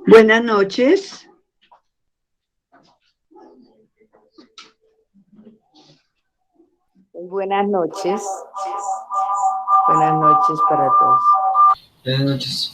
Buenas noches. Buenas noches. Buenas noches para todos. Buenas noches.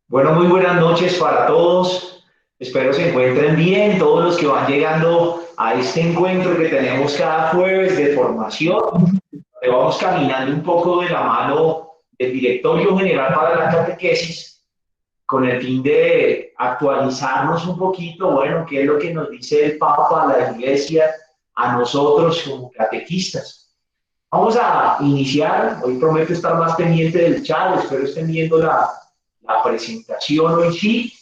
Bueno, muy buenas noches para todos. Espero se encuentren bien, todos los que van llegando a este encuentro que tenemos cada jueves de formación. Vamos caminando un poco de la mano del Directorio General para la Catequesis con el fin de actualizarnos un poquito, bueno, qué es lo que nos dice el Papa, a la Iglesia, a nosotros como catequistas. Vamos a iniciar, hoy prometo estar más pendiente del chat, espero estén viendo la presentación hoy sí.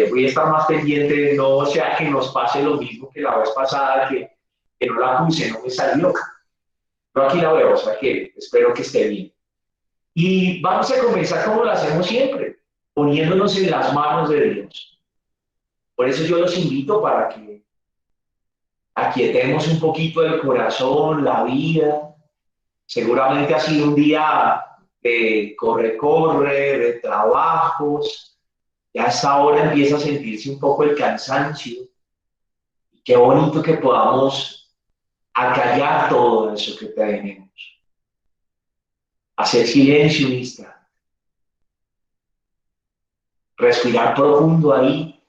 Voy a estar más pendiente, no sea que nos pase lo mismo que la vez pasada, que no la puse, no me salió. Pero aquí la veo, o sea que espero que esté bien. Y vamos a comenzar como lo hacemos siempre, poniéndonos en las manos de Dios. Por eso yo los invito para que aquietemos un poquito el corazón, la vida. Seguramente ha sido un día de corre-corre, de trabajos. Ya a esta hora empieza a sentirse un poco el cansancio. Qué bonito que podamos acallar todo eso que tenemos. Hacer silencio un instante. Respirar profundo ahí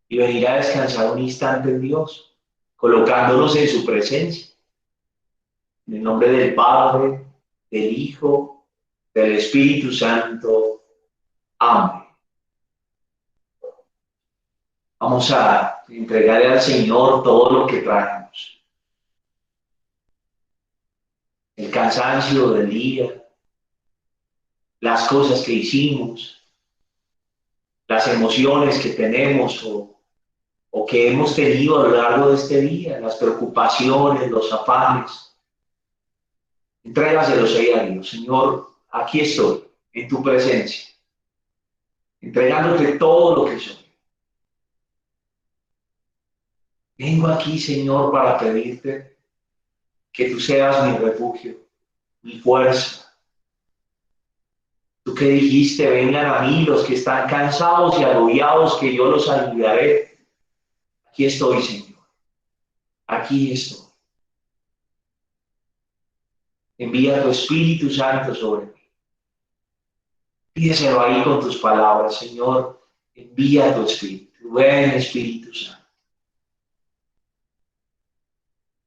y venir a descansar un instante en Dios, colocándonos en su presencia. En el nombre del Padre, del Hijo, del Espíritu Santo. Amén. Vamos a entregarle al Señor todo lo que traemos. El cansancio del día, las cosas que hicimos, las emociones que tenemos o que hemos tenido a lo largo de este día, las preocupaciones, los afanes. Entrégaselos ahí a Dios. Señor, aquí estoy, en tu presencia, entregándote todo lo que soy. Vengo aquí, Señor, para pedirte que tú seas mi refugio, mi fuerza. Tú que dijiste, vengan a mí los que están cansados y agobiados, que yo los ayudaré. Aquí estoy, Señor. Aquí estoy. Envía tu Espíritu Santo sobre mí. Pídeselo ahí con tus palabras, Señor. Envía tu Espíritu. Ven, Espíritu Santo.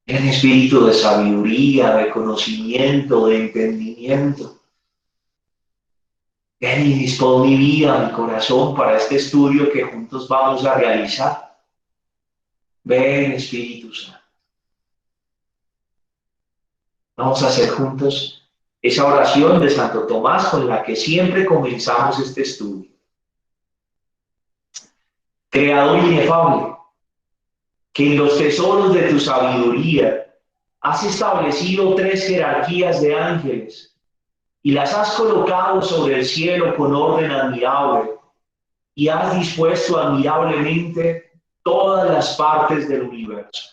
Ven, Espíritu de sabiduría, de conocimiento, de entendimiento. Ven y dispón mi vida, mi corazón para este estudio que juntos vamos a realizar. Ven, Espíritu Santo. Vamos a hacer juntos esa oración de Santo Tomás con la que siempre comenzamos este estudio. Creador inefable, que en los tesoros de tu sabiduría has establecido 3 jerarquías de ángeles y las has colocado sobre el cielo con orden admirable y has dispuesto admirablemente todas las partes del universo.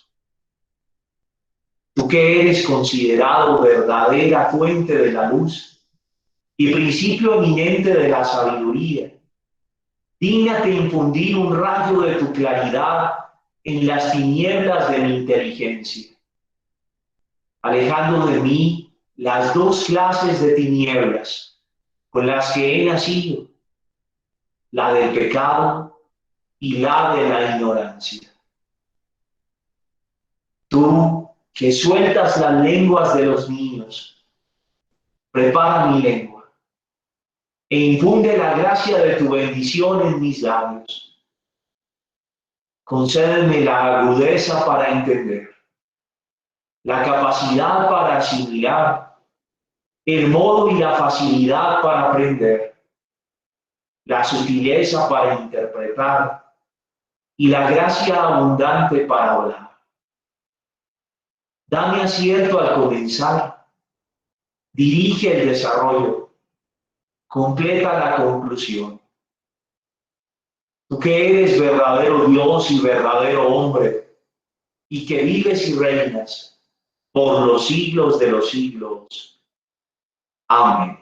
Tú que eres considerado verdadera fuente de la luz y principio eminente de la sabiduría, dígnate infundir un rayo de tu claridad en las tinieblas de mi inteligencia, alejando de mí las 2 clases de tinieblas con las que he nacido, la del pecado y la de la ignorancia. Tú que sueltas las lenguas de los niños, prepara mi lengua e infunde la gracia de tu bendición en mis labios. Concédeme la agudeza para entender, la capacidad para asimilar, el modo y la facilidad para aprender, la sutileza para interpretar y la gracia abundante para hablar. Dame acierto al comenzar, dirige el desarrollo, completa la conclusión. Tú que eres verdadero Dios y verdadero hombre, y que vives y reinas por los siglos de los siglos. Amén.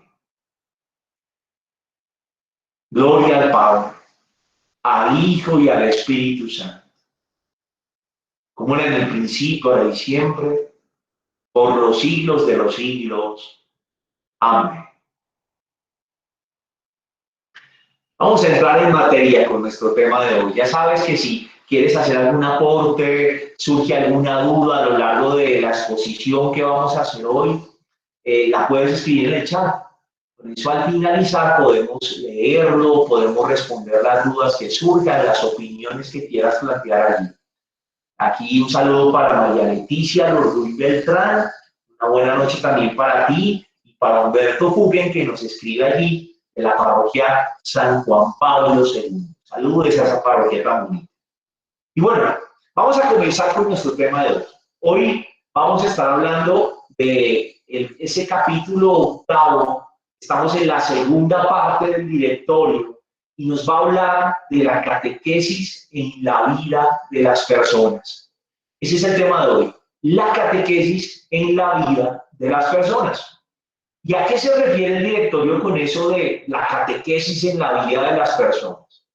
Gloria al Padre, al Hijo y al Espíritu Santo, como era en el principio, ahora y siempre, por los siglos de los siglos. Amén. Vamos a entrar en materia con nuestro tema de hoy. Ya sabes que si quieres hacer algún aporte, surge alguna duda a lo largo de la exposición que vamos a hacer hoy, la puedes escribir en el chat. Con eso al finalizar podemos leerlo, podemos responder las dudas que surjan, las opiniones que quieras plantear allí. Aquí un saludo para María Leticia Ruiz Beltrán, una buena noche también para ti y para Humberto Fuguen, que nos escribe allí de la parroquia San Juan Pablo II. Saludos a esa parroquia tan bonita. Y bueno, vamos a comenzar con nuestro tema de hoy. Hoy vamos a estar hablando de ese capítulo 8. Estamos en la segunda parte del directorio y nos va a hablar de la catequesis en la vida de las personas. Ese es el tema de hoy, la catequesis en la vida de las personas. ¿Y a qué se refiere el directorio con eso de la catequesis en la vida de las personas?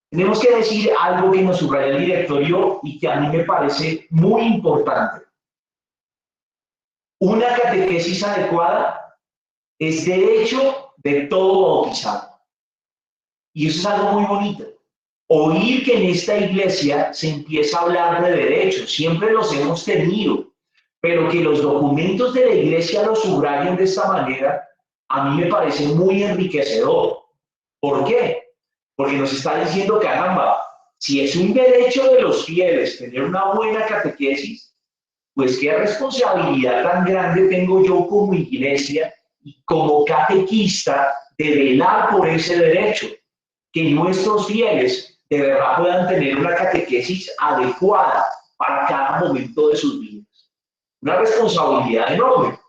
Tenemos que decir algo que nos subraya el directorio y que a mí me parece muy importante. Una catequesis adecuada es derecho de todo bautizado. Y eso es algo muy bonito. Oír que en esta iglesia se empieza a hablar de derechos, siempre los hemos tenido, pero que los documentos de la iglesia los subrayen de esta manera, a mí me parece muy enriquecedor. ¿Por qué? Porque nos está diciendo, caramba, si es un derecho de los fieles tener una buena catequesis, pues qué responsabilidad tan grande tengo yo como iglesia y como catequista de velar por ese derecho, que nuestros fieles de verdad puedan tener una catequesis adecuada para cada momento de sus vidas. Una responsabilidad enorme.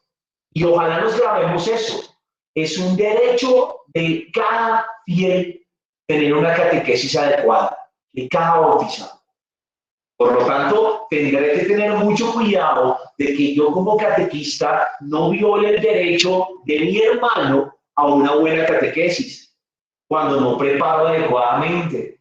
Y ojalá nos grabemos eso. Es un derecho de cada fiel tener una catequesis adecuada, de cada bautizado. Por lo tanto, tendré que tener mucho cuidado de que yo como catequista no viole el derecho de mi hermano a una buena catequesis, cuando no preparo adecuadamente,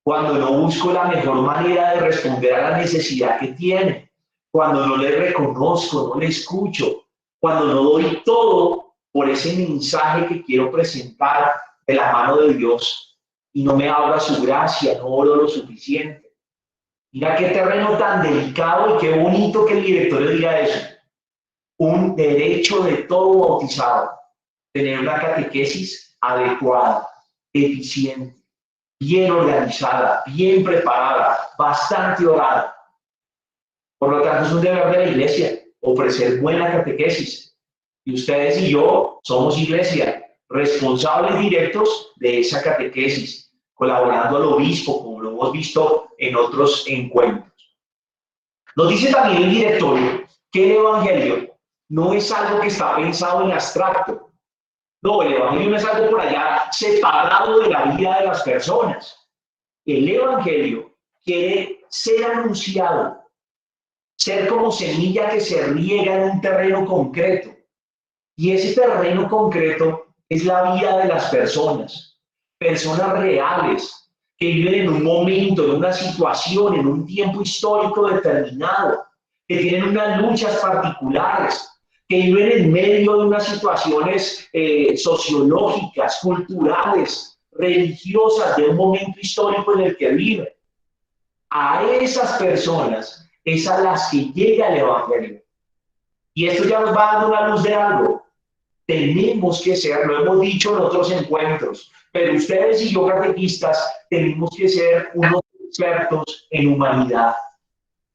cuando no busco la mejor manera de responder a la necesidad que tiene, cuando no le reconozco, no le escucho, cuando no doy todo por ese mensaje que quiero presentar de la mano de Dios y no me abra su gracia, no oro lo suficiente. Mira qué terreno tan delicado y qué bonito que el directorio diga eso. Un derecho de todo bautizado, tener una catequesis adecuada, eficiente, bien organizada, bien preparada, bastante orada. Por lo tanto, es un deber de la iglesia ofrecer buena catequesis. Y ustedes y yo somos iglesia, responsables directos de esa catequesis, colaborando al obispo, como lo hemos visto en otros encuentros. Nos dice también el directorio que el evangelio no es algo que está pensado en abstracto. No, el evangelio no es algo por allá separado de la vida de las personas. El evangelio quiere ser anunciado, ser como semilla que se riega en un terreno concreto. Y ese terreno concreto es la vida de las personas, personas reales, que viven en un momento, en una situación, en un tiempo histórico determinado, que tienen unas luchas particulares, que viven en medio de unas situaciones sociológicas, culturales, religiosas, de un momento histórico en el que viven. A esas personas es a las que llega el evangelio. Y esto ya nos va dando una luz de algo. Tenemos que ser, lo hemos dicho en otros encuentros, pero ustedes y yo catequistas tenemos que ser unos expertos en humanidad,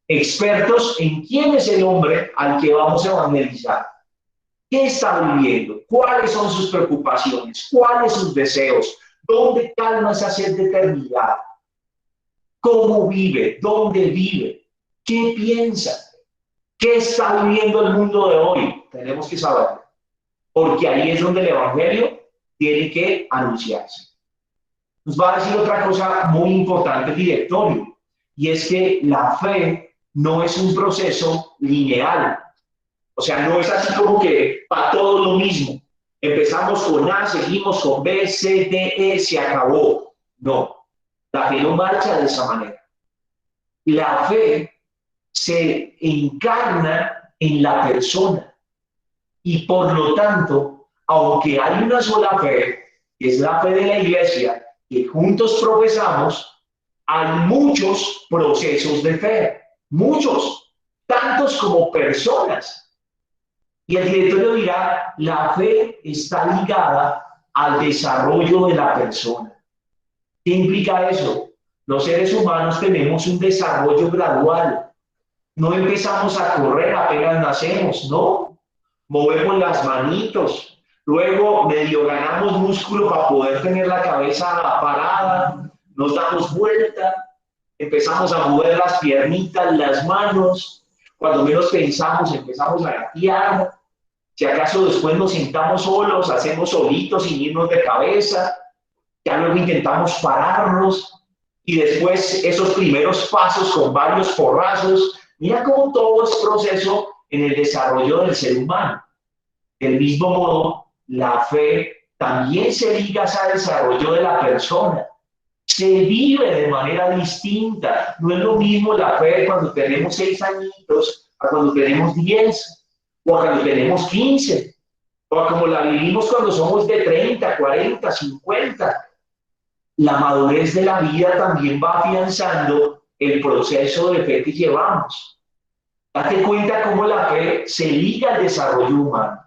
expertos en quién es el hombre al que vamos a evangelizar, qué está viviendo, cuáles son sus preocupaciones, cuáles sus deseos, dónde calma esa sed de eternidad, cómo vive, dónde vive, qué piensa, qué está viviendo el mundo de hoy. Tenemos que saberlo, porque ahí es donde el evangelio tiene que anunciarse. Nos va a decir otra cosa muy importante el directorio, y es que la fe no es un proceso lineal. O sea, no es así como que para todo lo mismo. Empezamos con A, seguimos con B, C, D, E, se acabó. No, la fe no marcha de esa manera. La fe se encarna en la persona y por lo tanto, aunque hay una sola fe, que es la fe de la iglesia, que juntos profesamos, hay muchos procesos de fe, muchos, tantos como personas. Y el directorio dirá, la fe está ligada al desarrollo de la persona. ¿Qué implica eso? Los seres humanos tenemos un desarrollo gradual. No empezamos a correr apenas nacemos, no. Movemos las manitos, luego medio ganamos músculo para poder tener la cabeza parada, nos damos vuelta, empezamos a mover las piernitas, las manos, cuando menos pensamos empezamos a gatear, si acaso después nos sentamos solos, hacemos solitos sin irnos de cabeza, ya luego intentamos pararnos y después esos primeros pasos con varios porrazos. Mira cómo todo es proceso en el desarrollo del ser humano. Del mismo modo, la fe también se liga al desarrollo de la persona. Se vive de manera distinta. No es lo mismo la fe cuando tenemos 6 añitos a cuando tenemos 10 o a cuando tenemos 15 o a como la vivimos cuando somos de 30, 40, 50. La madurez de la vida también va afianzando el proceso de fe que llevamos. Date cuenta cómo la fe se liga al desarrollo humano.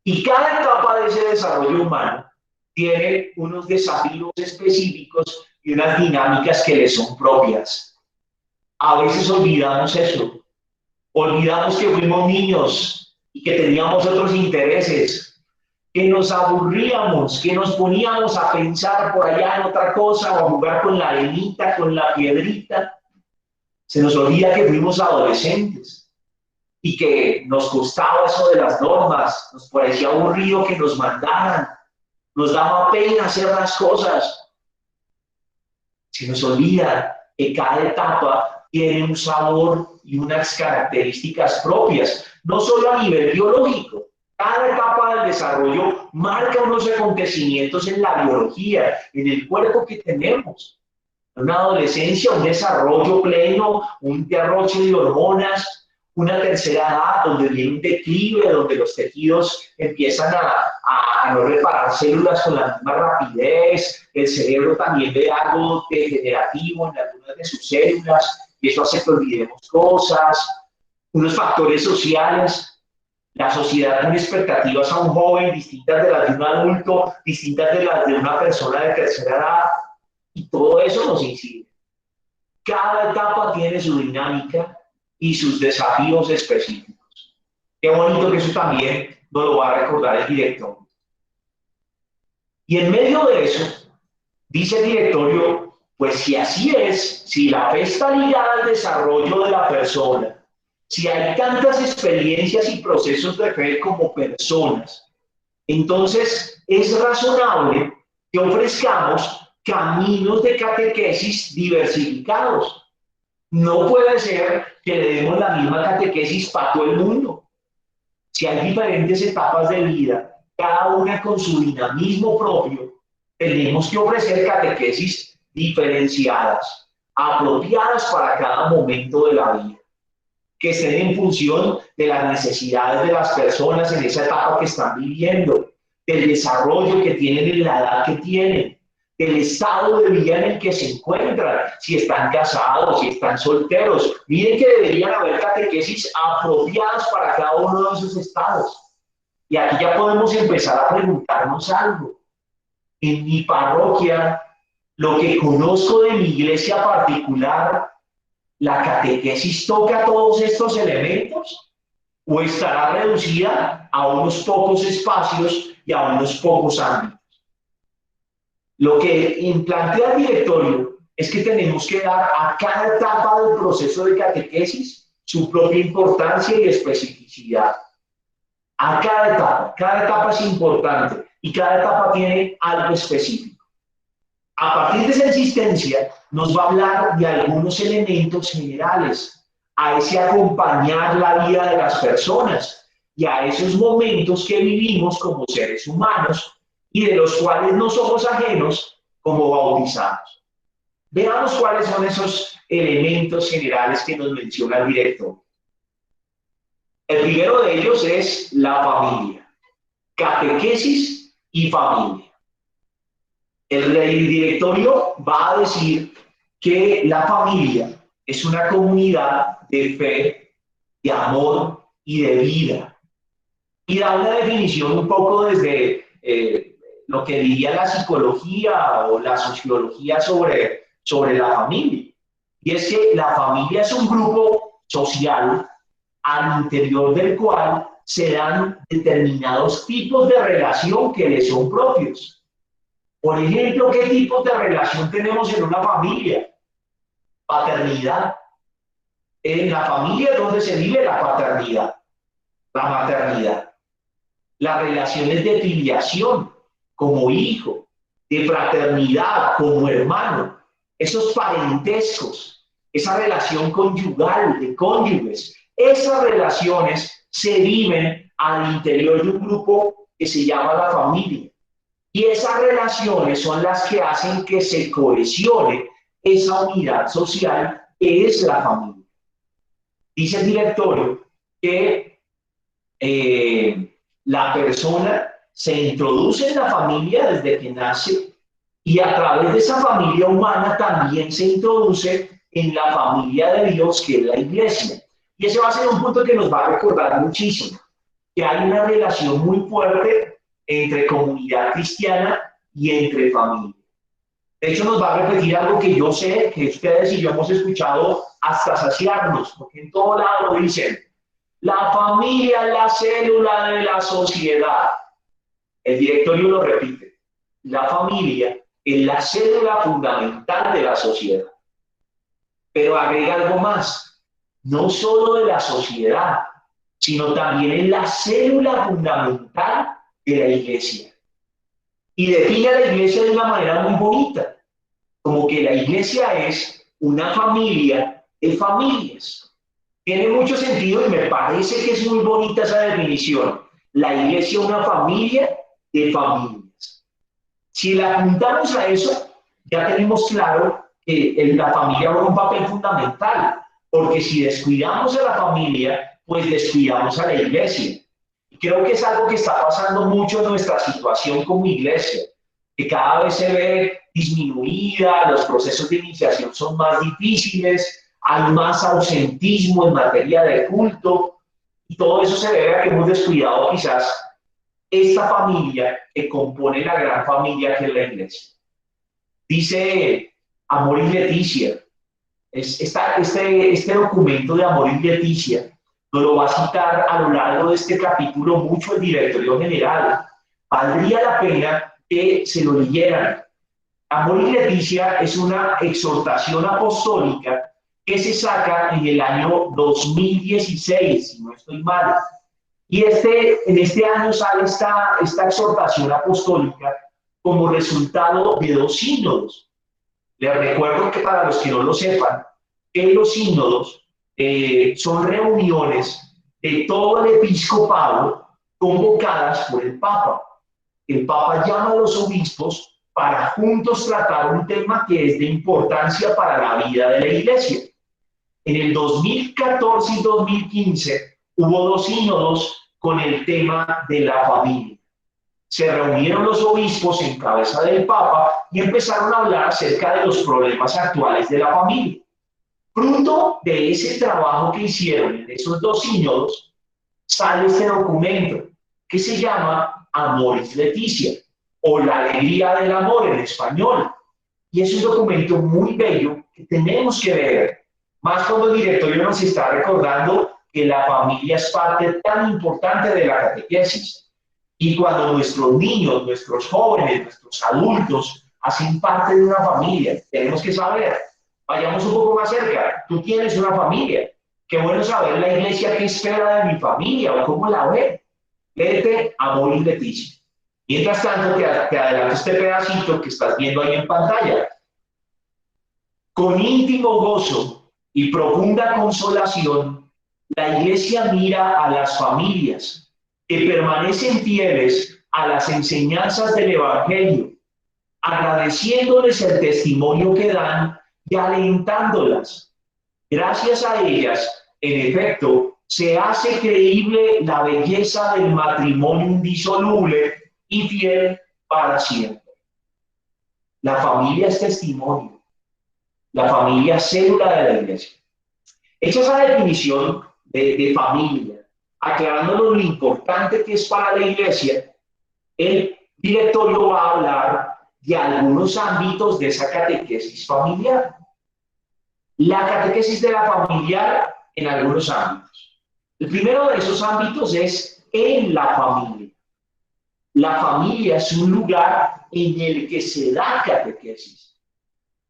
Y cada etapa de ese desarrollo humano tiene unos desafíos específicos y unas dinámicas que le son propias. A veces olvidamos eso. Olvidamos que fuimos niños y que teníamos otros intereses, que nos aburríamos, que nos poníamos a pensar por allá en otra cosa o a jugar con la arenita, con la piedrita. Se nos olvida que fuimos adolescentes y que nos costaba eso de las normas, nos parecía aburrido que nos mandaran, nos daba pena hacer las cosas. Se nos olvida que cada etapa tiene un sabor y unas características propias, no solo a nivel biológico. Cada etapa del desarrollo marca unos acontecimientos en la biología, en el cuerpo que tenemos. Una adolescencia, un desarrollo pleno, un derroche de hormonas, una tercera edad donde viene un declive, donde los tejidos empiezan a no reparar células con la misma rapidez, el cerebro también ve algo degenerativo en algunas de sus células, y eso hace que olvidemos cosas, unos factores sociales, la sociedad pone expectativas a un joven distintas de las de un adulto, distintas de las de una persona de tercera edad, y todo eso nos incide. Cada etapa tiene su dinámica y sus desafíos específicos. Qué bonito que eso también nos lo va a recordar el director. Y en medio de eso, dice el directorio, pues si así es, si la fe está ligada al desarrollo de la persona, si hay tantas experiencias y procesos de fe como personas, entonces es razonable que ofrezcamos caminos de catequesis diversificados. No puede ser que le demos la misma catequesis para todo el mundo. Si hay diferentes etapas de vida, cada una con su dinamismo propio, tenemos que ofrecer catequesis diferenciadas, apropiadas para cada momento de la vida, que estén en función de las necesidades de las personas en esa etapa que están viviendo, del desarrollo que tienen en la edad que tienen, del estado de vida en el que se encuentran, si están casados, si están solteros. Miren que deberían haber catequesis apropiadas para cada uno de esos estados. Y aquí ya podemos empezar a preguntarnos algo. En mi parroquia, lo que conozco de mi iglesia particular, ¿la catequesis toca todos estos elementos? ¿O estará reducida a unos pocos espacios y a unos pocos ámbitos? Lo que plantea el directorio es que tenemos que dar a cada etapa del proceso de catequesis su propia importancia y especificidad. A cada etapa es importante y cada etapa tiene algo específico. A partir de esa existencia nos va a hablar de algunos elementos generales, a ese acompañar la vida de las personas y a esos momentos que vivimos como seres humanos y de los cuales no somos ajenos como bautizados. Veamos cuáles son esos elementos generales que nos menciona el director. El primero de ellos es la familia, catequesis y familia. El directorio va a decir que la familia es una comunidad de fe, de amor y de vida. Y da una definición un poco desde lo que diría la psicología o la sociología sobre la familia. Y es que la familia es un grupo social al interior del cual se dan determinados tipos de relación que le son propios. Por ejemplo, ¿qué tipos de relación tenemos en una familia? Paternidad. En la familia es donde se vive la paternidad, la maternidad. Las relaciones de filiación como hijo, de fraternidad como hermano, esos parentescos, esa relación conyugal de cónyuges, esas relaciones se viven al interior de un grupo que se llama la familia. Y esas relaciones son las que hacen que se cohesione esa unidad social que es la familia. Dice el directorio que la persona se introduce en la familia desde que nace y a través de esa familia humana también se introduce en la familia de Dios, que es la iglesia. Y ese va a ser un punto que nos va a recordar muchísimo, que hay una relación muy fuerte entre comunidad cristiana y entre familia. De hecho, nos va a repetir algo que yo sé que ustedes y yo hemos escuchado hasta saciarnos, porque en todo lado dicen, la familia es la célula de la sociedad. El directorio lo repite, la familia es la célula fundamental de la sociedad. Pero agrega algo más, no solo de la sociedad, sino también es la célula fundamental de la iglesia. Y define a la iglesia de una manera muy bonita, como que la iglesia es una familia de familias. Tiene mucho sentido y me parece que es muy bonita esa definición. La iglesia es una familia de familias. Si la apuntamos a eso, ya tenemos claro que la familia juega un papel fundamental, porque si descuidamos a la familia, pues descuidamos a la iglesia. Y creo que es algo que está pasando mucho en nuestra situación como iglesia, que cada vez se ve disminuida, los procesos de iniciación son más difíciles, hay más ausentismo en materia de culto, y todo eso se debe a que hemos descuidado quizás esta familia que compone la gran familia que es la iglesia. Dice Amoris Laetitia, este documento de Amoris Laetitia nos lo va a citar a lo largo de este capítulo mucho el directorio general. Valdría la pena que se lo leyeran. Amoris Laetitia es una exhortación apostólica que se saca en el año 2016, si no estoy mal. Y en este año sale esta exhortación apostólica como resultado de 2 sínodos. Les recuerdo que para los que no lo sepan, que los sínodos son reuniones de todo el episcopado convocadas por el Papa. El Papa llama a los obispos para juntos tratar un tema que es de importancia para la vida de la Iglesia. En el 2014 y 2015 hubo 2 sínodos con el tema de la familia. Se reunieron los obispos en cabeza del Papa y empezaron a hablar acerca de los problemas actuales de la familia. Fruto de ese trabajo que hicieron en esos 2 sínodos, sale este documento que se llama Amoris Laetitia, o La alegría del amor en español. Y es un documento muy bello que tenemos que ver, más cuando el directorio nos está recordando que la familia es parte tan importante de la catequesis. Y cuando nuestros niños, nuestros jóvenes, nuestros adultos hacen parte de una familia, tenemos que saber, vayamos un poco más cerca, tú tienes una familia, qué bueno saber la iglesia qué espera de mi familia o cómo la ve. Léete Amoris Laetitia. Mientras tanto, te adelanto este pedacito que estás viendo ahí en pantalla. Con íntimo gozo y profunda consolación, la iglesia mira a las familias que permanecen fieles a las enseñanzas del Evangelio, agradeciéndoles el testimonio que dan y alentándolas. Gracias a ellas, en efecto, se hace creíble la belleza del matrimonio indisoluble y fiel para siempre. La familia es testimonio, la familia es célula de la iglesia. Hecha esa definición de familia, aclarándonos lo importante que es para la iglesia, el directorio va a hablar de algunos ámbitos de esa catequesis familiar. La catequesis de la familiar en algunos ámbitos. El primero de esos ámbitos es en la familia. La familia es un lugar en el que se da catequesis.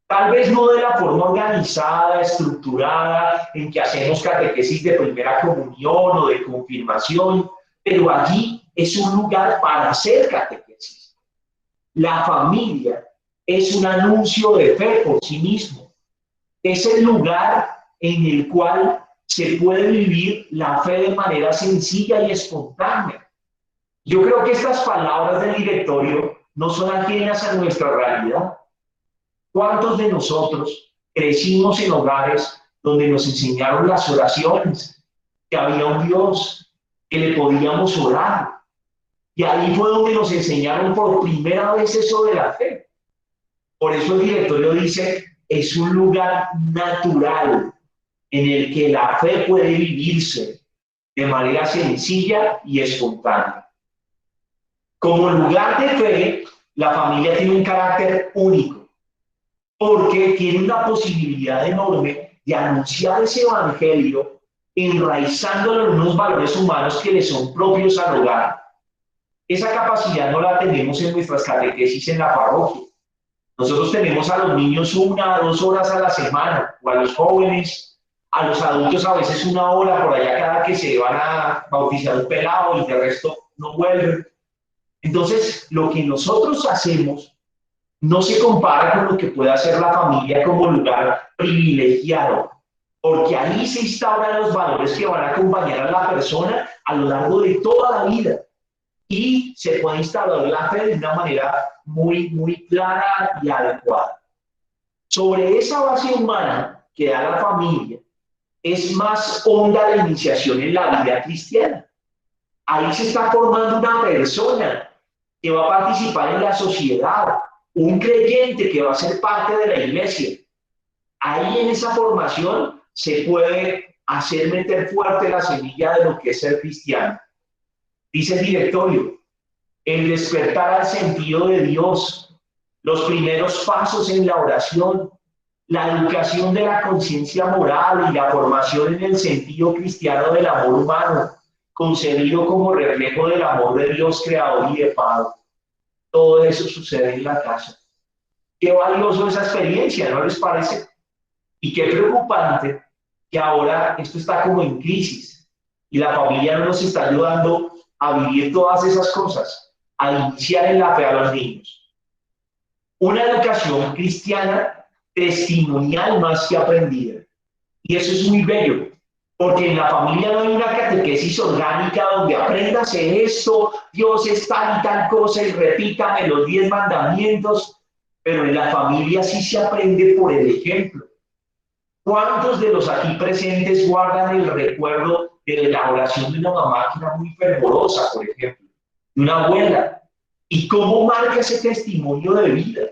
Tal vez no de la forma organizada, estructurada, en que hacemos catequesis de primera comunión o de confirmación, pero allí es un lugar para hacer catequesis. La familia es un anuncio de fe por sí mismo. Es el lugar en el cual se puede vivir la fe de manera sencilla y espontánea. Yo creo que estas palabras del directorio no son ajenas a nuestra realidad. ¿Cuántos de nosotros crecimos en hogares donde nos enseñaron las oraciones, que había un Dios, que le podíamos orar? Y ahí fue donde nos enseñaron por primera vez eso de la fe. Por eso el directorio dice, es un lugar natural en el que la fe puede vivirse de manera sencilla y espontánea. Como lugar de fe, la familia tiene un carácter único, porque tiene una posibilidad enorme de anunciar ese evangelio enraizándolo en unos valores humanos que le son propios al hogar. Esa capacidad no la tenemos en nuestras catequesis en la parroquia. Nosotros tenemos a los niños 1 o 2 horas a la semana, o a los jóvenes, a los adultos a veces 1 hora por allá cada que se van a bautizar un pelado y de resto no vuelven. Entonces, lo que nosotros hacemos no se compara con lo que puede hacer la familia como lugar privilegiado, porque ahí se instauran los valores que van a acompañar a la persona a lo largo de toda la vida y se puede instaurar la fe de una manera muy clara y adecuada. Sobre esa base humana que da la familia, es más honda la iniciación en la vida cristiana. Ahí se está formando una persona que va a participar en la sociedad, un creyente que va a ser parte de la iglesia. Ahí en esa formación se puede hacer meter fuerte la semilla de lo que es ser cristiano. Dice el directorio, el despertar al sentido de Dios, los primeros pasos en la oración, la educación de la conciencia moral y la formación en el sentido cristiano del amor humano, concebido como reflejo del amor de Dios creador y de Padre. Todo eso sucede en la casa. Qué valioso esa experiencia, ¿no les parece? Y qué preocupante que ahora esto está como en crisis y la familia no nos está ayudando a vivir todas esas cosas, a iniciar en la fe a los niños. Una educación cristiana testimonial más que aprendida. Y eso es muy bello, porque en la familia no hay una catequesis orgánica donde apréndase esto, Dios es tal y tal cosa y repítame los 10 mandamientos, pero en la familia sí se aprende por el ejemplo. ¿Cuántos de los aquí presentes guardan el recuerdo de la oración de una mamá que era muy fervorosa, por ejemplo, de una abuela? ¿Y cómo marca ese testimonio de vida?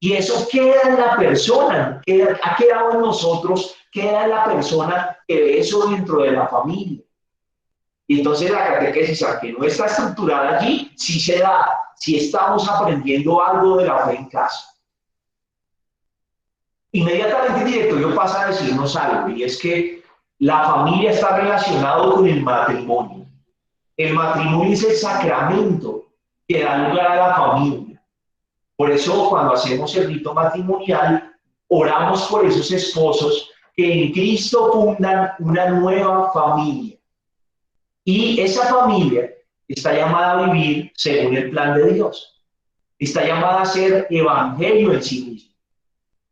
Y eso queda en la persona, ha quedado en nosotros, queda en la persona que ve eso dentro de la familia. Y entonces la catequesis, aunque no está estructurada allí, sí se da, si estamos aprendiendo algo de la fe en casa. Inmediatamente el directorio pasa a decirnos algo, y es que la familia está relacionada con el matrimonio. El matrimonio es el sacramento que da lugar a la familia. Por eso, cuando hacemos el rito matrimonial, oramos por esos esposos que en Cristo fundan una nueva familia. Y esa familia está llamada a vivir según el plan de Dios. Está llamada a ser evangelio en sí mismo.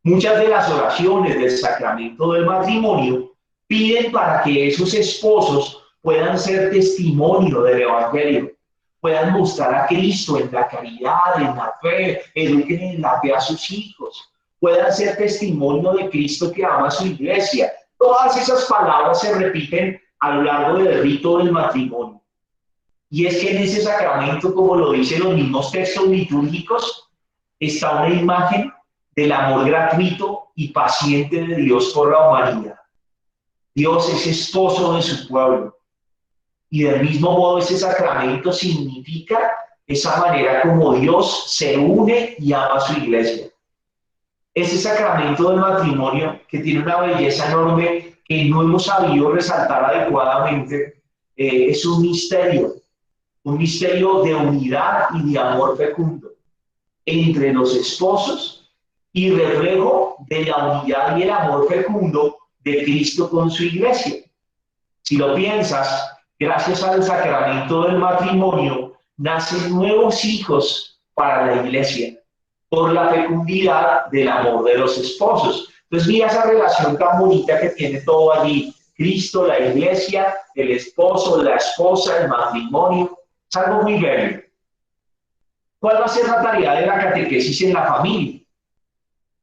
Muchas de las oraciones del sacramento del matrimonio piden para que esos esposos puedan ser testimonio del evangelio, puedan mostrar a Cristo en la caridad, en la fe, eduquen en la fe a sus hijos, puedan ser testimonio de Cristo que ama a su iglesia. Todas esas palabras se repiten a lo largo del rito del matrimonio. Y es que en ese sacramento, como lo dicen los mismos textos litúrgicos, está una imagen del amor gratuito y paciente de Dios por la humanidad. Dios es esposo de su pueblo. Y del mismo modo ese sacramento significa esa manera como Dios se une y ama a su iglesia. Ese sacramento del matrimonio que tiene una belleza enorme que no hemos sabido resaltar adecuadamente, es un misterio de unidad y de amor fecundo entre los esposos y reflejo de la unidad y el amor fecundo de Cristo con su iglesia. Si lo piensas, gracias al sacramento del matrimonio, nacen nuevos hijos para la iglesia, por la fecundidad del amor de los esposos. Entonces, mira esa relación tan bonita que tiene todo allí. Cristo, la iglesia, el esposo, la esposa, el matrimonio. Es algo muy bello. ¿Cuál va a ser la tarea de la catequesis en la familia?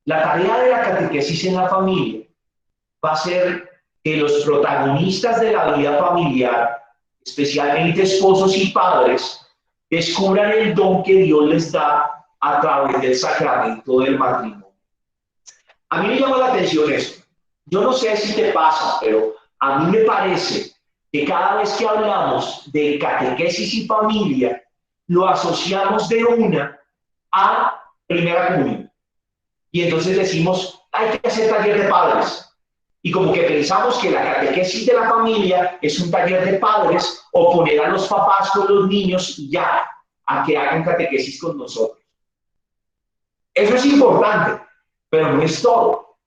La tarea de la catequesis en la familia va a ser que los protagonistas de la vida familiar, especialmente esposos y padres, descubran el don que Dios les da a través del sacramento del matrimonio. A mí me llama la atención esto. Yo no sé si te pasa, pero a mí me parece que cada vez que hablamos de catequesis y familia, lo asociamos de una a primera comunión. Y entonces decimos, hay que hacer taller de padres. Y como que pensamos que la catequesis de la familia es un taller de padres o poner a los papás con los niños y ya, a que hagan catequesis con nosotros. Eso es importante, pero no es todo.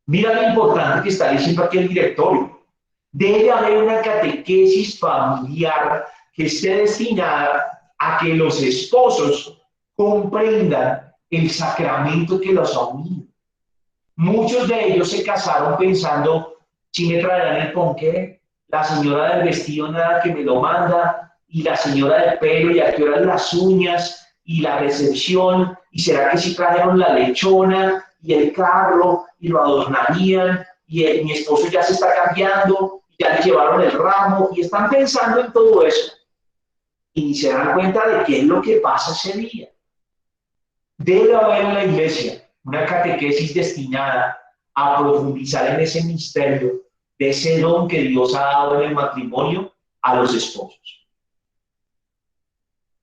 Mira lo importante que está diciendo aquí el directorio. Debe haber una catequesis familiar que esté destinada a que los esposos comprendan el sacramento que los ha unido. Muchos de ellos se casaron pensando, si me traerán el ponqué, la señora del vestido nada que me lo manda, y la señora del pelo, y a qué horas las uñas, y la recepción, y será que si trajeron la lechona, y el carro, y lo adornarían, y mi esposo ya se está cambiando, y ya le llevaron el ramo, y están pensando en todo eso. Y ni se dan cuenta de qué es lo que pasa ese día. Debe haber en la iglesia una catequesis destinada a profundizar en ese misterio de ese don que Dios ha dado en el matrimonio a los esposos.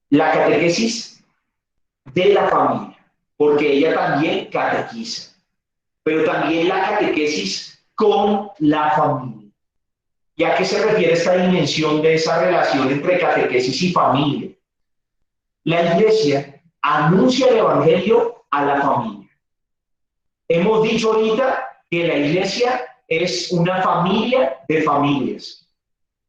La catequesis de la familia, porque ella también catequiza, pero también la catequesis con la familia. ¿Y a qué se refiere esta dimensión de esa relación entre catequesis y familia? La iglesia anuncia el evangelio a la familia. Hemos dicho ahorita que la iglesia es una familia de familias.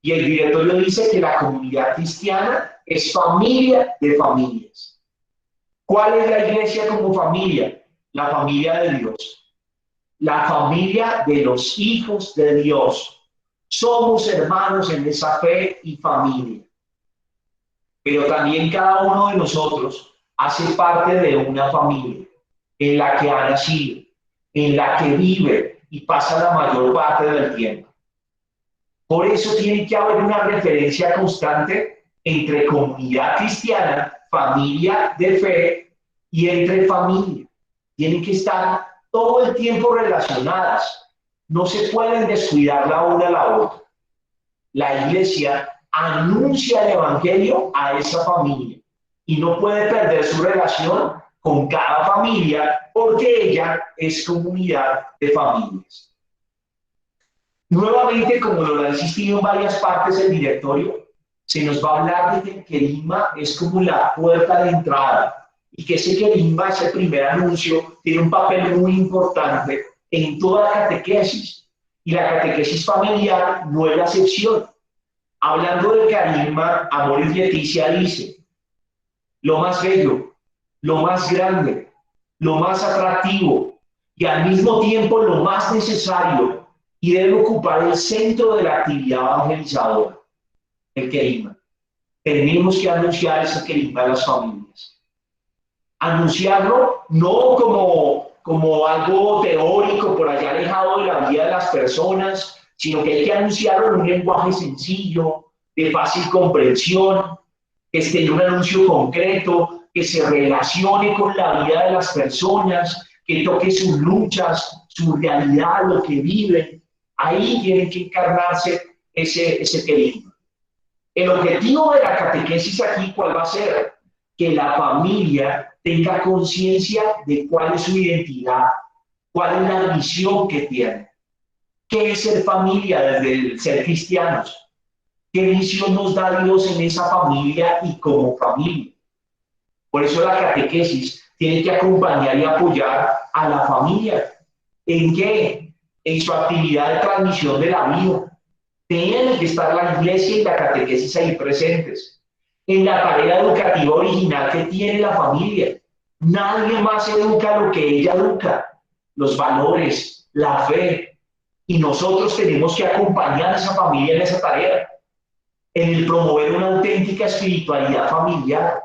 Y el directorio dice que la comunidad cristiana es familia de familias. ¿Cuál es la iglesia como familia? La familia de Dios. La familia de los hijos de Dios. Somos hermanos en esa fe y familia. Pero también cada uno de nosotros hace parte de una familia en la que ha nacido, en la que vive y pasa la mayor parte del tiempo. Por eso tiene que haber una referencia constante entre comunidad cristiana, familia de fe y entre familia. Tienen que estar todo el tiempo relacionadas. No se pueden descuidar la una a la otra. La iglesia anuncia el evangelio a esa familia y no puede perder su relación con cada familia porque ella es comunidad de familias. Nuevamente, como lo ha insistido en varias partes el directorio, se nos va a hablar de que el querigma es como la puerta de entrada y que ese querigma, ese primer anuncio, tiene un papel muy importante en toda catequesis y la catequesis familiar no es la excepción. Hablando del carisma, Amores Leticia dice, lo más bello, lo más grande, lo más atractivo y al mismo tiempo lo más necesario y debe ocupar el centro de la actividad evangelizadora, el querigma. Tenemos que anunciar ese querigma a las familias. Anunciarlo no como algo teórico por allá alejado de la vida de las personas, sino que hay que anunciarlo en un lenguaje sencillo, de fácil comprensión, que esté en un anuncio concreto, que se relacione con la vida de las personas, que toque sus luchas, su realidad, lo que viven. Ahí tiene que encarnarse ese querigma. El objetivo de la catequesis aquí, ¿cuál va a ser? Que la familia tenga conciencia de cuál es su identidad, cuál es la misión que tiene. ¿Qué es ser familia desde el ser cristianos? ¿Qué misión nos da Dios en esa familia y como familia? Por eso la catequesis tiene que acompañar y apoyar a la familia. ¿En qué? En su actividad de transmisión de la vida. Tienen que estar la iglesia y la catequesis ahí presentes. En la tarea educativa original que tiene la familia. Nadie más educa lo que ella educa. Los valores, la fe. Y nosotros tenemos que acompañar a esa familia en esa tarea. En el promover una auténtica espiritualidad familiar.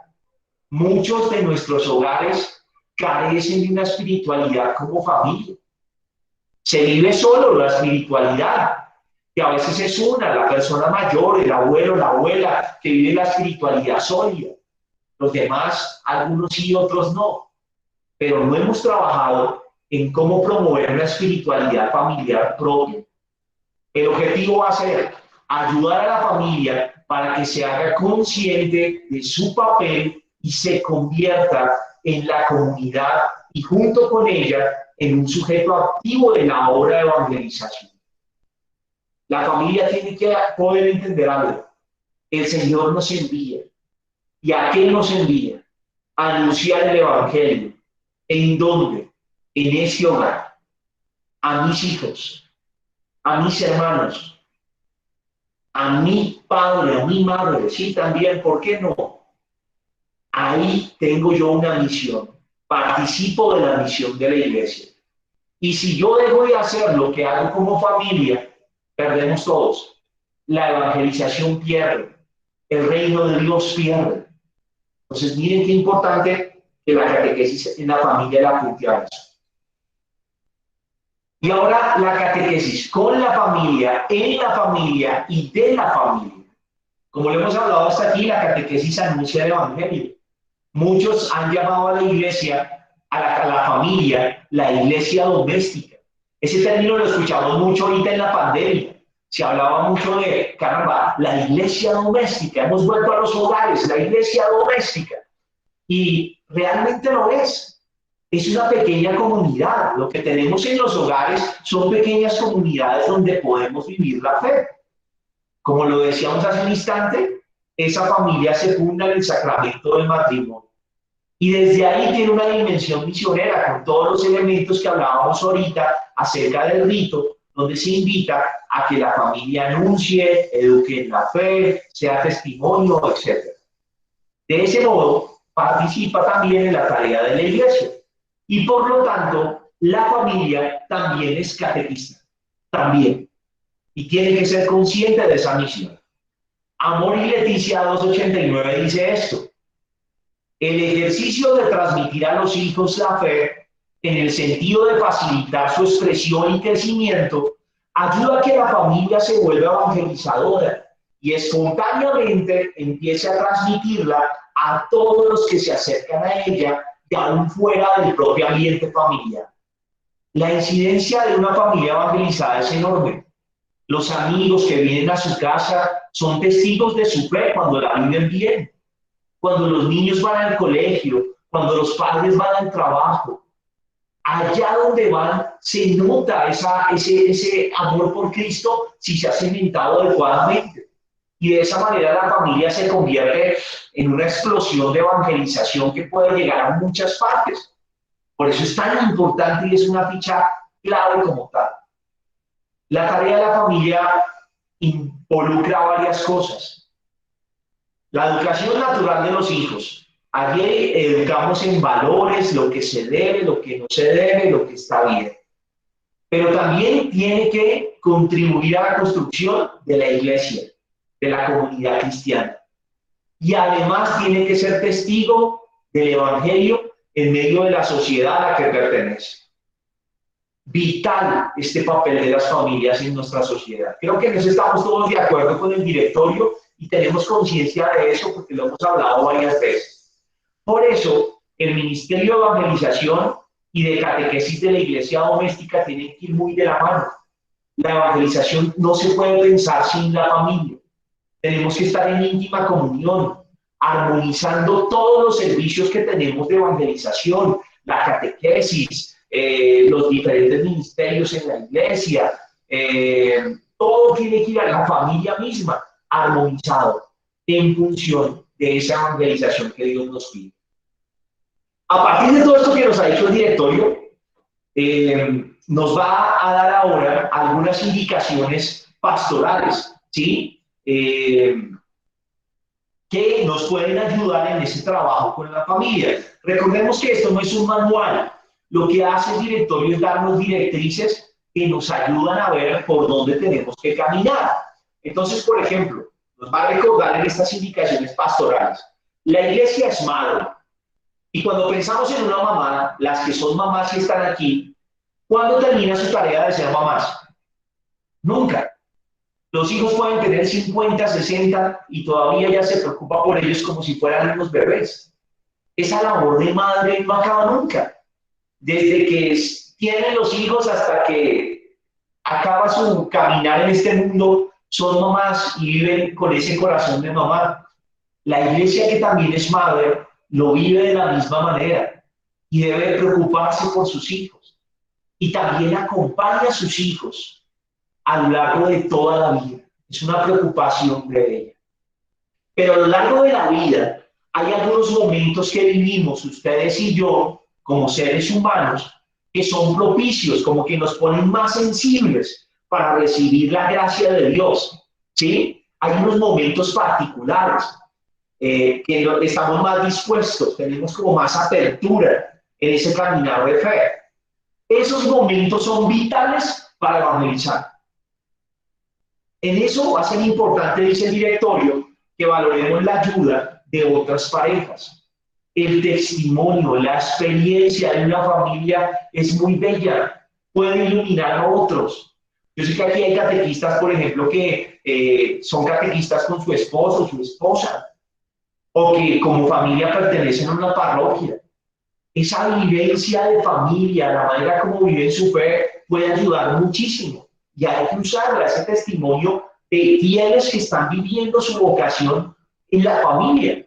Muchos de nuestros hogares carecen de una espiritualidad como familia. Se vive solo la espiritualidad, que a veces es una, la persona mayor, el abuelo, la abuela, que vive la espiritualidad sólida. Los demás, algunos sí, otros no. Pero no hemos trabajado en cómo promover una espiritualidad familiar propia. El objetivo va a ser ayudar a la familia para que se haga consciente de su papel y se convierta en la comunidad y junto con ella en un sujeto activo de la obra de evangelización. La familia tiene que poder entender algo. El Señor nos envía. ¿Y a qué nos envía? A anunciar el evangelio. ¿En dónde? En ese hogar. A mis hijos, a mis hermanos, a mi padre, a mi madre, sí también, ¿por qué no? Ahí tengo yo una misión participo de la misión de la iglesia. Y si yo dejo de hacer lo que hago como familia, perdemos todos. La evangelización pierde, el reino de Dios pierde. Entonces, miren qué importante que la catequesis en la familia la puntuamos. Y ahora la catequesis con la familia, en la familia y de la familia. Como lo hemos hablado hasta aquí, la catequesis anuncia el evangelio. Muchos han llamado a la iglesia, a la familia, la iglesia doméstica. Ese término lo escuchamos mucho ahorita en la pandemia. Se hablaba mucho de, caramba, la iglesia doméstica. Hemos vuelto a los hogares, la iglesia doméstica. Y realmente lo es. Es una pequeña comunidad. Lo que tenemos en los hogares son pequeñas comunidades donde podemos vivir la fe. Como lo decíamos hace un instante, esa familia se funda en el sacramento del matrimonio. Y desde ahí tiene una dimensión misionera con todos los elementos que hablábamos ahorita acerca del rito, donde se invita a que la familia anuncie, eduque en la fe, sea testimonio, etc. De ese modo, participa también en la tarea de la iglesia. Y por lo tanto, la familia también es catequista. También. Y tiene que ser consciente de esa misión. Amor y Leticia 289 dice esto: el ejercicio de transmitir a los hijos la fe, en el sentido de facilitar su expresión y crecimiento, ayuda a que la familia se vuelva evangelizadora y espontáneamente empiece a transmitirla a todos los que se acercan a ella, y aún fuera del propio ambiente familiar. La incidencia de una familia evangelizada es enorme. Los amigos que vienen a su casa son testigos de su fe cuando la viven bien. Cuando los niños van al colegio, cuando los padres van al trabajo, allá donde van se nota ese amor por Cristo si se ha cimentado adecuadamente. Y de esa manera la familia se convierte en una explosión de evangelización que puede llegar a muchas partes. Por eso es tan importante y es una ficha clave como tal. La tarea de la familia involucra varias cosas. La educación natural de los hijos. Allí educamos en valores, lo que se debe, lo que no se debe, lo que está bien. Pero también tiene que contribuir a la construcción de la iglesia, de la comunidad cristiana. Y además tiene que ser testigo del evangelio en medio de la sociedad a la que pertenece. Vital este papel de las familias en nuestra sociedad. Creo que en eso estamos todos de acuerdo con el directorio y tenemos conciencia de eso porque lo hemos hablado varias veces. Por eso, el Ministerio de Evangelización y de Catequesis de la Iglesia Doméstica tienen que ir muy de la mano. La evangelización no se puede pensar sin la familia. Tenemos que estar en íntima comunión, armonizando todos los servicios que tenemos de evangelización, la catequesis, los diferentes ministerios en la iglesia, todo tiene que ir a la familia misma, armonizado, en función de esa evangelización que Dios nos pide. A partir de todo esto que nos ha dicho el directorio, nos va a dar ahora algunas indicaciones pastorales, ¿sí? Que nos pueden ayudar en ese trabajo con la familia. Recordemos que esto no es un manual. Lo que hace el directorio es darnos directrices que nos ayudan a ver por dónde tenemos que caminar. Entonces, por ejemplo, nos va a recordar en estas indicaciones pastorales. La iglesia es madre. Y cuando pensamos en una mamá, las que son mamás y están aquí, ¿cuándo termina su tarea de ser mamás? Nunca. Los hijos pueden tener 50, 60 y todavía ella se preocupa por ellos como si fueran unos bebés. Esa labor de madre no acaba nunca. Desde que tienen los hijos hasta que acaba su caminar en este mundo, son mamás y viven con ese corazón de mamá. La iglesia, que también es madre, lo vive de la misma manera y debe preocuparse por sus hijos. Y también acompaña a sus hijos a lo largo de toda la vida. Es una preocupación de ella. Pero a lo largo de la vida hay algunos momentos que vivimos, ustedes y yo, como seres humanos, que son propicios, como que nos ponen más sensibles para recibir la gracia de Dios, ¿sí? Hay unos momentos particulares que estamos más dispuestos, tenemos como más apertura en ese caminar de fe. Esos momentos son vitales para evangelizar. En eso va a ser importante, dice el directorio, que valoremos la ayuda de otras parejas. El testimonio, la experiencia de una familia es muy bella, puede iluminar a otros. Yo sé que aquí hay catequistas, por ejemplo, que son catequistas con su esposo, su esposa, o que como familia pertenecen a una parroquia. Esa vivencia de familia, la manera como viven su fe, puede ayudar muchísimo. Y hay que usarla, ese testimonio de fieles que están viviendo su vocación en la familia.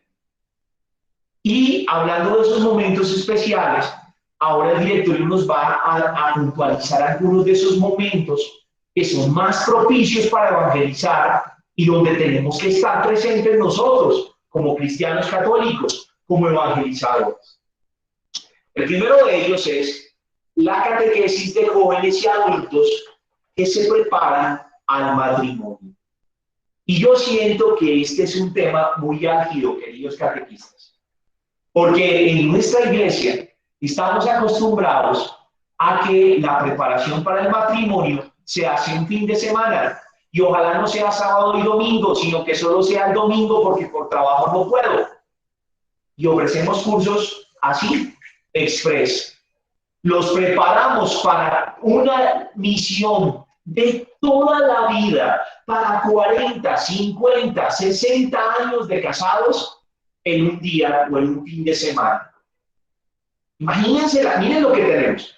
Y hablando de esos momentos especiales, ahora el directorio nos va a puntualizar algunos de esos momentos que son más propicios para evangelizar y donde tenemos que estar presentes nosotros, como cristianos católicos, como evangelizadores. El primero de ellos es la catequesis de jóvenes y adultos que se preparan al matrimonio. Y yo siento que este es un tema muy álgido, queridos catequistas, porque en nuestra iglesia estamos acostumbrados a que la preparación para el matrimonio se hace un fin de semana y ojalá no sea sábado y domingo, sino que solo sea el domingo porque por trabajo no puedo. Y ofrecemos cursos así, express. Los preparamos para una misión de toda la vida, para 40, 50, 60 años de casados en un día o en un fin de semana. Imagínense, miren lo que tenemos.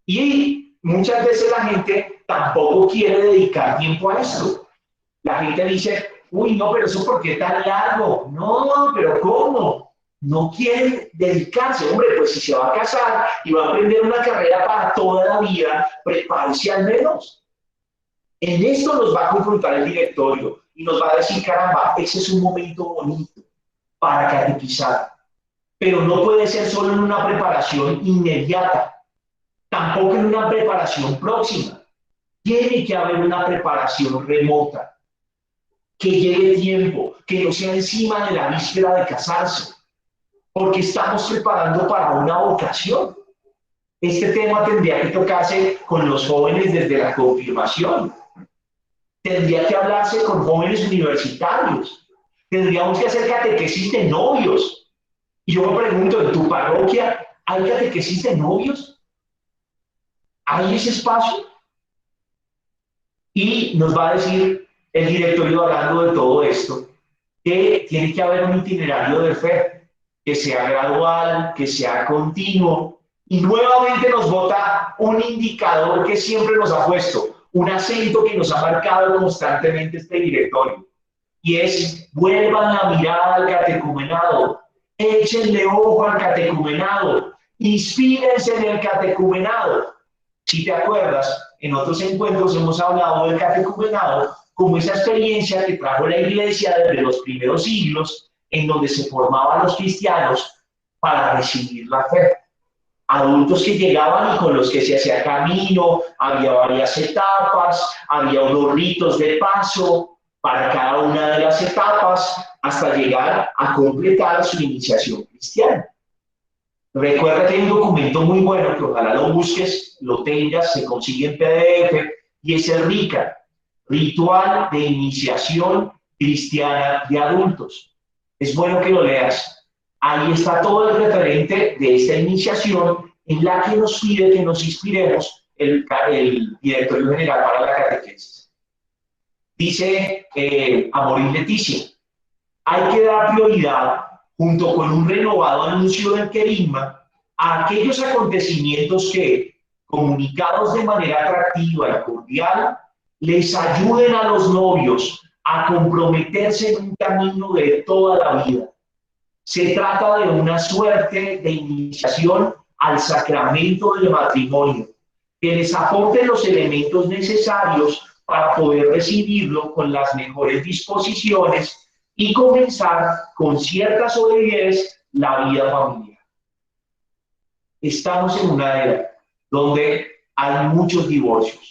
Y muchas veces la gente tampoco quiere dedicar tiempo a esto. La gente dice, uy, no, pero eso ¿por qué tan largo? No, pero ¿cómo? No quieren dedicarse. Hombre, pues si se va a casar y va a aprender una carrera para toda la vida, prepárese al menos. En esto nos va a confrontar el directorio y nos va a decir, caramba, ese es un momento bonito para catequizar. Pero no puede ser solo en una preparación inmediata, tampoco en una preparación próxima. Tiene que haber una preparación remota, que lleve tiempo, que no sea encima de la víspera de casarse, porque estamos preparando para una vocación. Este tema tendría que tocarse con los jóvenes desde la confirmación. Tendría que hablarse con jóvenes universitarios. Tendríamos que hacer catequesis de novios. Y yo me pregunto, ¿en tu parroquia hay catequesis de novios? ¿Hay ese espacio? Y nos va a decir el directorio, hablando de todo esto, que tiene que haber un itinerario de fe, que sea gradual, que sea continuo, y nuevamente nos bota un indicador que siempre nos ha puesto, un acento que nos ha marcado constantemente este directorio, y es: vuelvan la mirada al catecumenado, échenle ojo al catecumenado, inspírense en el catecumenado. Si te acuerdas, en otros encuentros hemos hablado del catecumenado como esa experiencia que trajo la iglesia desde los primeros siglos, en donde se formaban los cristianos para recibir la fe. Adultos que llegaban y con los que se hacía camino, había varias etapas, había unos ritos de paso para cada una de las etapas, hasta llegar a completar su iniciación cristiana. Recuerda que hay un documento muy bueno, que ojalá lo busques, lo tengas, se consigue en PDF, y es el RICA, Ritual de Iniciación Cristiana de Adultos. Es bueno que lo leas. Ahí está todo el referente de esta iniciación en la que nos pide que nos inspiremos el Directorio General para la Catequesis. Dice Amorim Leticia, hay que dar prioridad, junto con un renovado anuncio del querigma, a aquellos acontecimientos que, comunicados de manera atractiva y cordial, les ayuden a los novios a comprometerse en un camino de toda la vida. Se trata de una suerte de iniciación al sacramento del matrimonio, que les aporte los elementos necesarios para poder recibirlo con las mejores disposiciones y comenzar con cierta solidez la vida familiar. Estamos en una era donde hay muchos divorcios.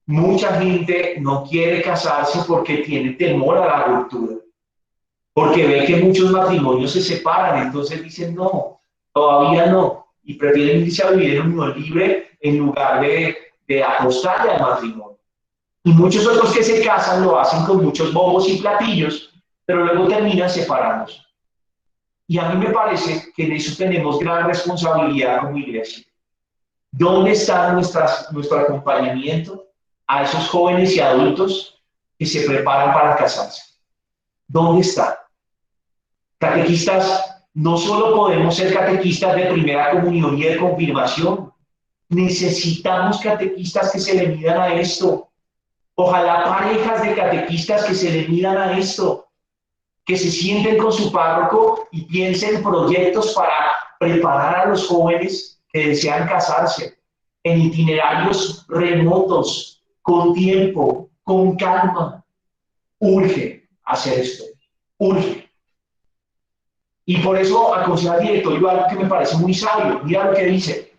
Mucha gente no quiere casarse porque tiene temor a la ruptura, porque ve que muchos matrimonios se separan, entonces dicen, no, Todavía no. Y prefieren irse a vivir en unión libre en lugar de apostarle al matrimonio. Y muchos otros que se casan lo hacen con muchos bombos y platillos, pero luego terminan separándose. Y a mí me parece que en eso tenemos gran responsabilidad como iglesia. ¿Dónde está nuestro acompañamiento a esos jóvenes y adultos que se preparan para casarse? ¿Dónde está? Catequistas, no solo podemos ser catequistas de primera comunión y de confirmación, necesitamos catequistas que se le midan a esto. Ojalá parejas de catequistas que se le midan a esto, que se sienten con su párroco y piensen proyectos para preparar a los jóvenes que desean casarse en itinerarios remotos, con tiempo, con calma. Urge hacer esto, urge. Y por eso aconseja al directorio algo que me parece muy sabio. Mira lo que dice: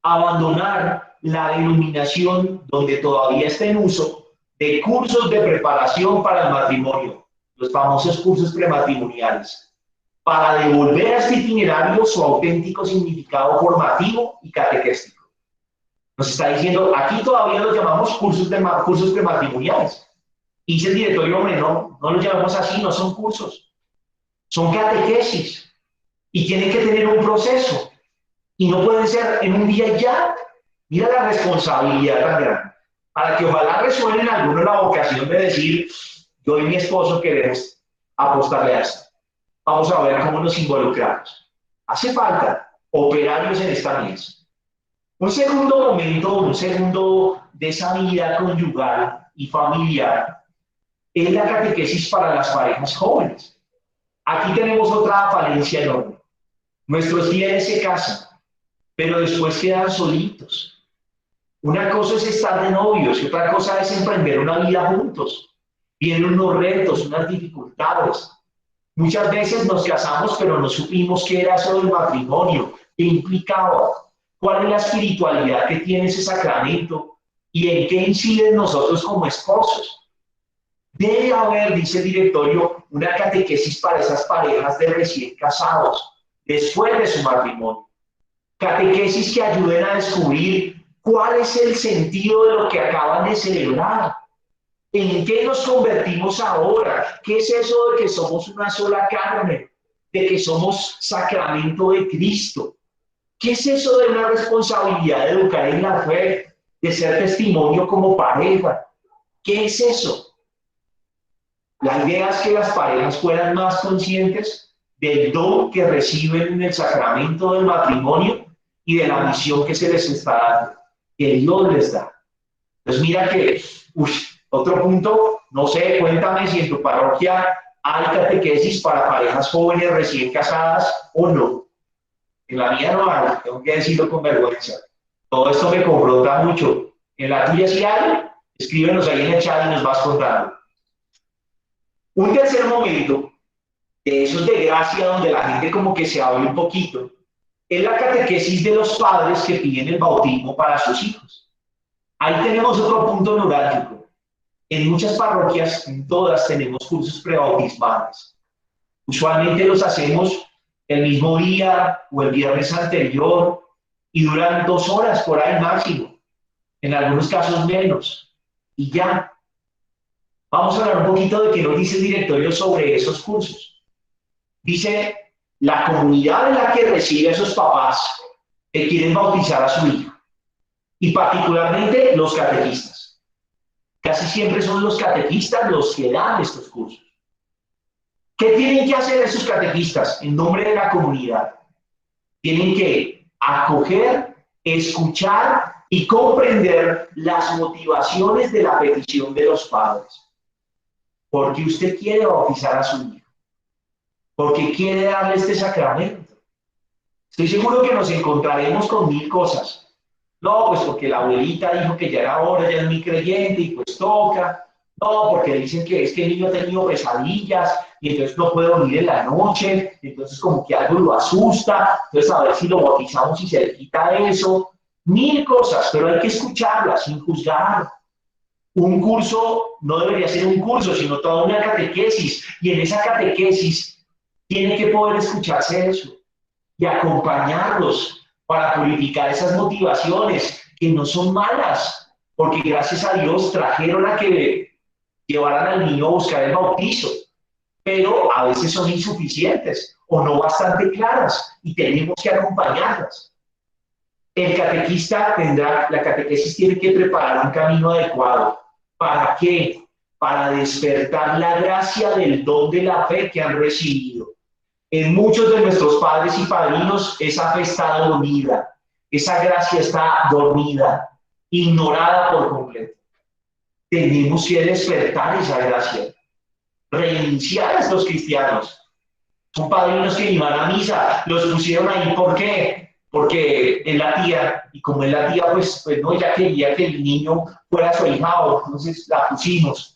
abandonar la denominación donde todavía está en uso de cursos de preparación para el matrimonio, los famosos cursos prematrimoniales, para devolver a este itinerario su auténtico significado formativo y catequéstico. Nos está diciendo, aquí todavía los llamamos cursos prematrimoniales. Y dice el directorio, hombre, no los llamamos así, no son cursos, son catequesis. Y tienen que tener un proceso. Y no pueden ser en un día y ya. Mira la responsabilidad tan grande. Para que ojalá resuene en alguno la vocación de decir, yo y mi esposo queremos apostarle a esto. Vamos a ver cómo nos involucramos. Hace falta operarios en esta mesa. Un segundo momento, un segundo de esa vida conyugal y familiar es la catequesis para las parejas jóvenes. Aquí tenemos otra falencia enorme. Nuestros fieles se casan, pero después quedan solitos. Una cosa es estar de novios y otra cosa es emprender una vida juntos. Vienen unos retos, unas dificultades. Muchas veces nos casamos, pero no supimos qué era eso del matrimonio, qué implicaba, cuál es la espiritualidad que tiene ese sacramento y en qué incide en nosotros como esposos. Debe haber, dice el directorio, una catequesis para esas parejas de recién casados, después de su matrimonio. Catequesis que ayuden a descubrir cuál es el sentido de lo que acaban de celebrar. ¿En qué nos convertimos ahora? ¿Qué es eso de que somos una sola carne? De que somos sacramento de Cristo. ¿Qué es eso de una responsabilidad de educar en la fe? De ser testimonio como pareja. ¿Qué es eso? La idea es que las parejas fueran más conscientes del don que reciben en el sacramento del matrimonio y de la misión que se les está dando, que Dios les da. Entonces mira que, otro punto, no sé, cuéntame si en tu parroquia hay catequesis para parejas jóvenes recién casadas o no. En la mía no hay, tengo que decirlo con vergüenza. Todo esto me confronta mucho. ¿En la tuya sí hay? Escríbenos ahí en el chat y nos vas contando. Un tercer momento, de esos de gracia donde la gente como que se abre un poquito, es la catequesis de los padres que piden el bautismo para sus hijos. Ahí tenemos otro punto neurálgico. En muchas parroquias, en todas, tenemos cursos prebautismales. Usualmente los hacemos el mismo día o el viernes anterior y duran 2 horas por ahí máximo, en algunos casos menos, y ya. Vamos a hablar un poquito de qué nos dice el directorio sobre esos cursos. Dice, la comunidad en la que recibe a esos papás que quieren bautizar a su hijo, y particularmente los catequistas. Casi siempre son los catequistas los que dan estos cursos. ¿Qué tienen que hacer esos catequistas en nombre de la comunidad? Tienen que acoger, escuchar y comprender las motivaciones de la petición de los padres. ¿Por qué usted quiere bautizar a su hijo? ¿Por qué quiere darle este sacramento? Estoy seguro que nos encontraremos con 1000 cosas. No, pues porque la abuelita dijo que ya era hora, ya es muy creyente y pues toca. No, porque dicen que es que el niño ha tenido pesadillas y entonces no puede dormir en la noche, entonces como que algo lo asusta, entonces a ver si lo bautizamos y se le quita eso. 1000 cosas, pero hay que escucharlas sin juzgar. Un curso no debería ser un curso, sino toda una catequesis, y en esa catequesis tiene que poder escucharse eso. y acompañarlos para purificar esas motivaciones que no son malas, porque gracias a Dios trajeron a que llevaran al niño a buscar el bautizo, pero a veces son insuficientes o no bastante claras y tenemos que acompañarlas. El catequista la catequesis tiene que preparar un camino adecuado. ¿Para qué? Para despertar la gracia del don de la fe que han recibido. En muchos de nuestros padres y padrinos esa fe está dormida, esa gracia está dormida, ignorada por completo. Tenemos que despertar esa gracia, reiniciar a estos cristianos. Son padrinos que iban a misa, los pusieron ahí, ¿por qué? Porque es la tía, y como es la tía, pues no, ella quería que el niño fuera su ahijado, entonces la pusimos.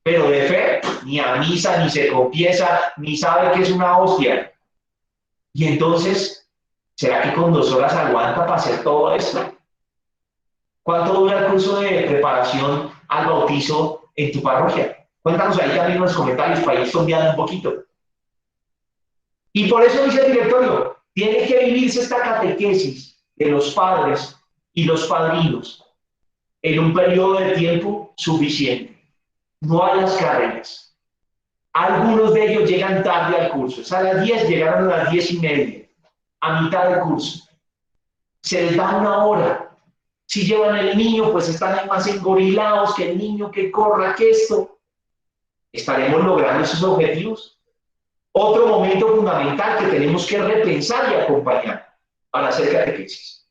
Pero de fe, ni a misa, ni se confiesa, ni sabe que es una hostia. Y entonces, ¿será que con 2 horas aguanta para hacer todo esto? ¿Cuánto dura el curso de preparación al bautizo en tu parroquia? Cuéntanos ahí también en los comentarios para ir sondeando un poquito. Y por eso dice el directorio, tiene que vivirse esta catequesis de los padres y los padrinos en un periodo de tiempo suficiente. No a las carreras. Algunos de ellos llegan tarde al curso. Es a las 10, llegaron a las 10:30, a mitad del curso. Se les da 1 hora. Si llevan el niño, pues están ahí más engorilados que el niño, que corra, que esto. ¿Estaremos logrando esos objetivos? Otro momento fundamental que tenemos que repensar y acompañar para hacer catequesis.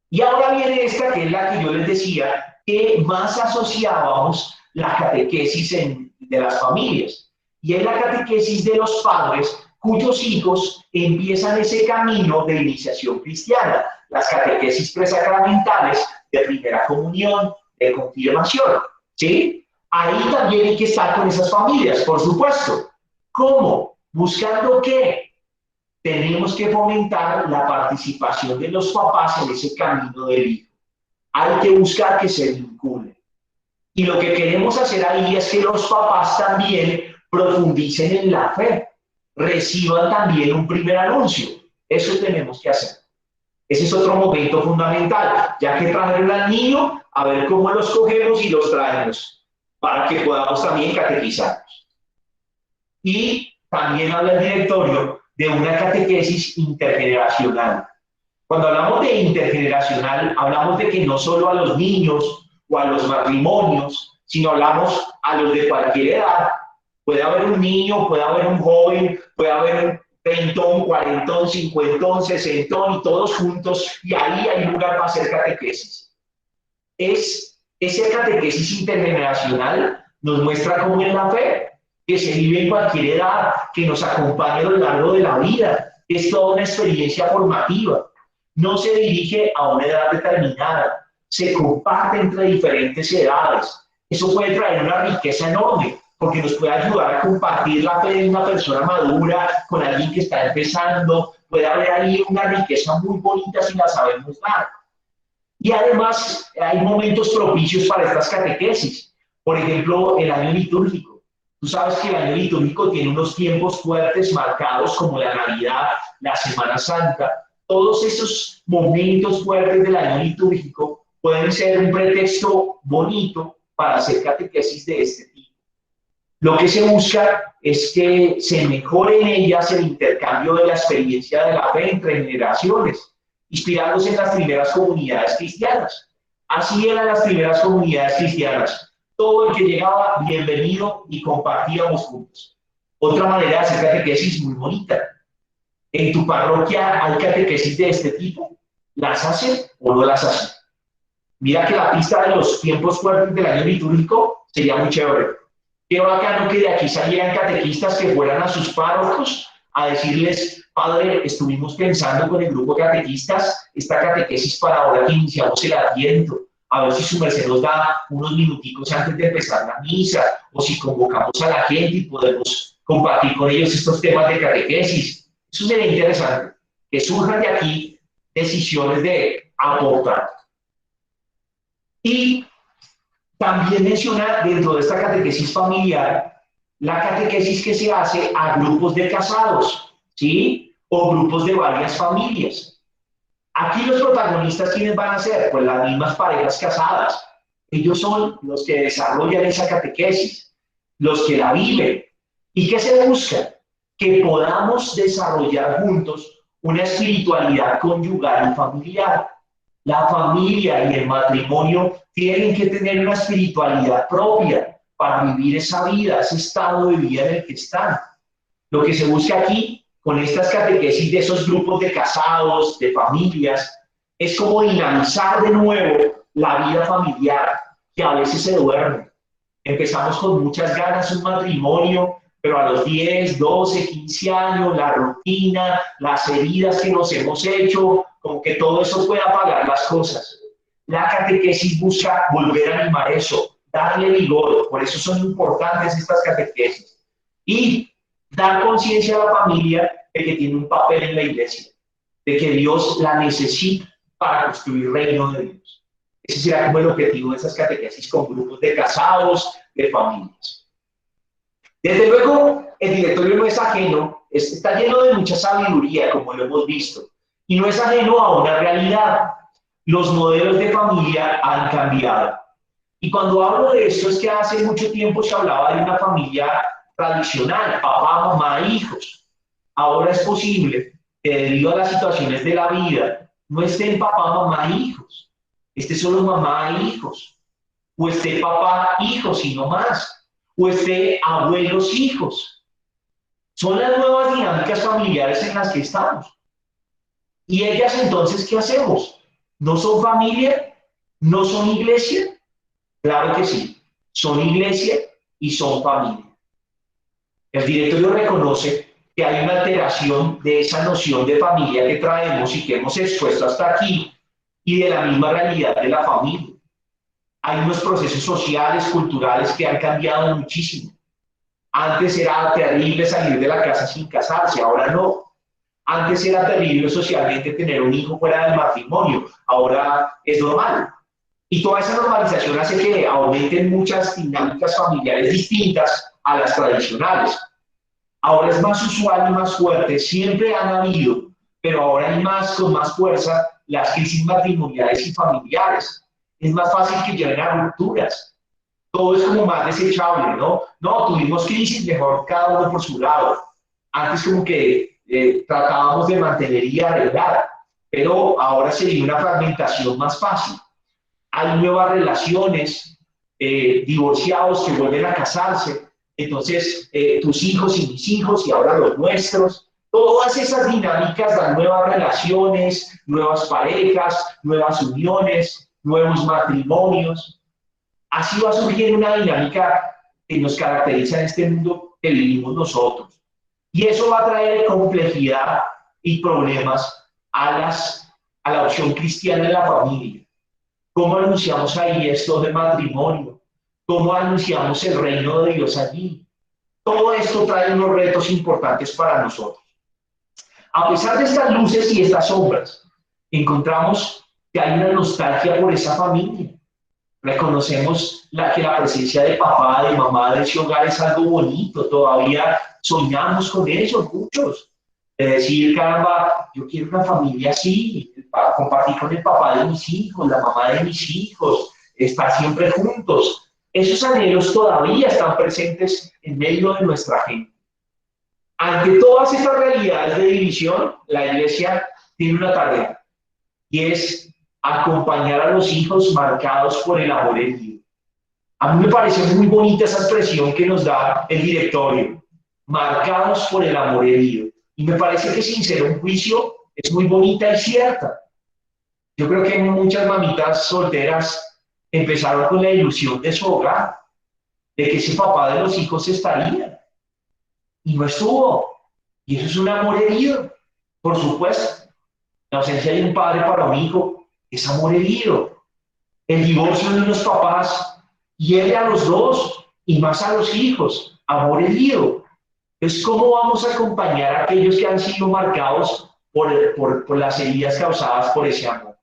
Y ahora viene esta, que es la que yo les decía, que más asociábamos la catequesis de las familias. Y es la catequesis de los padres cuyos hijos empiezan ese camino de iniciación cristiana. Las catequesis presacramentales de primera comunión, de confirmación. ¿Sí? Ahí también hay que estar con esas familias, por supuesto. ¿Cómo? ¿Buscando qué? Tenemos que fomentar la participación de los papás en ese camino del hijo. Hay que buscar que se vinculen. Y lo que queremos hacer ahí es que los papás también profundicen en la fe, reciban también un primer anuncio. Eso tenemos que hacer. Ese es otro momento fundamental, ya que trajeron al niño, a ver cómo los cogemos y los traemos, para que podamos también catequizarnos. Y también habla el directorio de una catequesis intergeneracional. Cuando hablamos de intergeneracional, hablamos de que no solo a los niños o a los matrimonios, sino hablamos a los de cualquier edad. Puede haber un niño, puede haber un joven, puede haber un treintón, cuarentón, cincuentón, sesentón y todos juntos, y ahí hay lugar para hacer catequesis. Esa catequesis intergeneracional nos muestra cómo es la fe, que se vive en cualquier edad, que nos acompaña a lo largo de la vida, es toda una experiencia formativa. No se dirige a una edad determinada, se comparte entre diferentes edades. Eso puede traer una riqueza enorme, porque nos puede ayudar a compartir la fe de una persona madura con alguien que está empezando. Puede haber ahí una riqueza muy bonita si la sabemos dar. Y además hay momentos propicios para estas catequesis. Por ejemplo, el año litúrgico. Tú sabes que el año litúrgico tiene unos tiempos fuertes marcados como la Navidad, la Semana Santa. Todos esos momentos fuertes del año litúrgico pueden ser un pretexto bonito para hacer catequesis de este tipo. Lo que se busca es que se mejore en ellas el intercambio de la experiencia de la fe entre generaciones, inspirándose en las primeras comunidades cristianas. Así eran las primeras comunidades cristianas. Todo el que llegaba, bienvenido, y compartíamos juntos. Otra manera de hacer catequesis muy bonita. ¿En tu parroquia hay catequesis de este tipo? ¿Las hacen o no las hacen? Mira que la pista de los tiempos fuertes del año litúrgico sería muy chévere. Qué bacano que de aquí salieran catequistas que fueran a sus párrocos a decirles: Padre, estuvimos pensando con el grupo de catequistas esta catequesis para ahora que iniciamos el Adviento. A ver si su merced nos da unos minuticos antes de empezar la misa, o si convocamos a la gente y podemos compartir con ellos estos temas de catequesis. Eso sería interesante, que surjan de aquí decisiones de aportar. Y también menciona dentro de esta catequesis familiar la catequesis que se hace a grupos de casados, ¿sí? o grupos de varias familias. Aquí los protagonistas, ¿quiénes van a ser? Pues las mismas parejas casadas. Ellos son los que desarrollan esa catequesis, los que la viven. ¿Y qué se busca? Que podamos desarrollar juntos una espiritualidad conyugal y familiar. La familia y el matrimonio tienen que tener una espiritualidad propia para vivir esa vida, ese estado de vida en el que están. Lo que se busca aquí, con estas catequesis de esos grupos de casados, de familias, es como dinamizar de nuevo la vida familiar, que a veces se duerme. Empezamos con muchas ganas un matrimonio, pero a los 10, 12, 15 años, la rutina, las heridas que nos hemos hecho, como que todo eso puede apagar las cosas. La catequesis busca volver a animar eso, darle vigor, por eso son importantes estas catequesis. Y dar conciencia a la familia de que tiene un papel en la iglesia, de que Dios la necesita para construir el reino de Dios. Ese será como el objetivo de esas catequesis con grupos de casados, de familias. Desde luego, el directorio no es ajeno, está lleno de mucha sabiduría, como lo hemos visto, y no es ajeno a una realidad. Los modelos de familia han cambiado. Y cuando hablo de esto es que hace mucho tiempo se hablaba de una familia tradicional, papá, mamá, hijos. Ahora es posible que debido a las situaciones de la vida no estén papá, mamá, hijos, esté solo mamá e hijos, o esté papá, hijos y no más, o esté abuelos, hijos. Son las nuevas dinámicas familiares en las que estamos. ¿Y ellas entonces qué hacemos? ¿No son familia? ¿No son iglesia? Claro que sí, son iglesia y son familia. El directorio reconoce que hay una alteración de esa noción de familia que traemos y que hemos expuesto hasta aquí y de la misma realidad de la familia. Hay unos procesos sociales, culturales que han cambiado muchísimo. Antes era terrible salir de la casa sin casarse, ahora no. Antes era terrible socialmente tener un hijo fuera del matrimonio, ahora es normal. Y toda esa normalización hace que aumenten muchas dinámicas familiares distintas a las tradicionales. Ahora es más usual y más fuerte, siempre han habido, pero ahora hay más, con más fuerza, las crisis matrimoniales y familiares. Es más fácil que lleguen a rupturas. Todo es como más desechable, ¿no? No, tuvimos crisis, mejor cada uno por su lado. Antes como que tratábamos de mantener y arreglar, pero ahora sería una fragmentación más fácil. Hay nuevas relaciones, divorciados que vuelven a casarse, entonces tus hijos y mis hijos y ahora los nuestros. Todas esas dinámicas dan nuevas relaciones, nuevas parejas, nuevas uniones, nuevos matrimonios. Así va surgiendo una dinámica que nos caracteriza en este mundo que vivimos nosotros. Y eso va a traer complejidad y problemas a la opción cristiana en la familia. ¿Cómo anunciamos ahí esto de matrimonio? ¿Cómo anunciamos el reino de Dios allí? Todo esto trae unos retos importantes para nosotros. A pesar de estas luces y estas sombras, encontramos que hay una nostalgia por esa familia. Reconocemos que la presencia de papá, de mamá, de ese hogar es algo bonito. Todavía soñamos con eso, muchos. De decir, caramba, yo quiero una familia así, para compartir con el papá de mis hijos, la mamá de mis hijos, estar siempre juntos. Esos anhelos todavía están presentes en medio de nuestra gente. Ante todas estas realidades de división, la iglesia tiene una tarea y es acompañar a los hijos marcados por el amor en Dios. A mí me parece muy bonita esa expresión que nos da el directorio, marcados por el amor en Dios. Y me parece que sin ser un juicio es muy bonita y cierta. Yo creo que muchas mamitas solteras empezaron con la ilusión de su hogar, de que ese papá de los hijos estaría. Y no estuvo. Y eso es un amor herido, por supuesto. La ausencia de un padre para un hijo es amor herido. El divorcio de unos papás hiere a los dos y más a los hijos, amor herido. Es cómo vamos a acompañar a aquellos que han sido marcados por las heridas causadas por ese amor.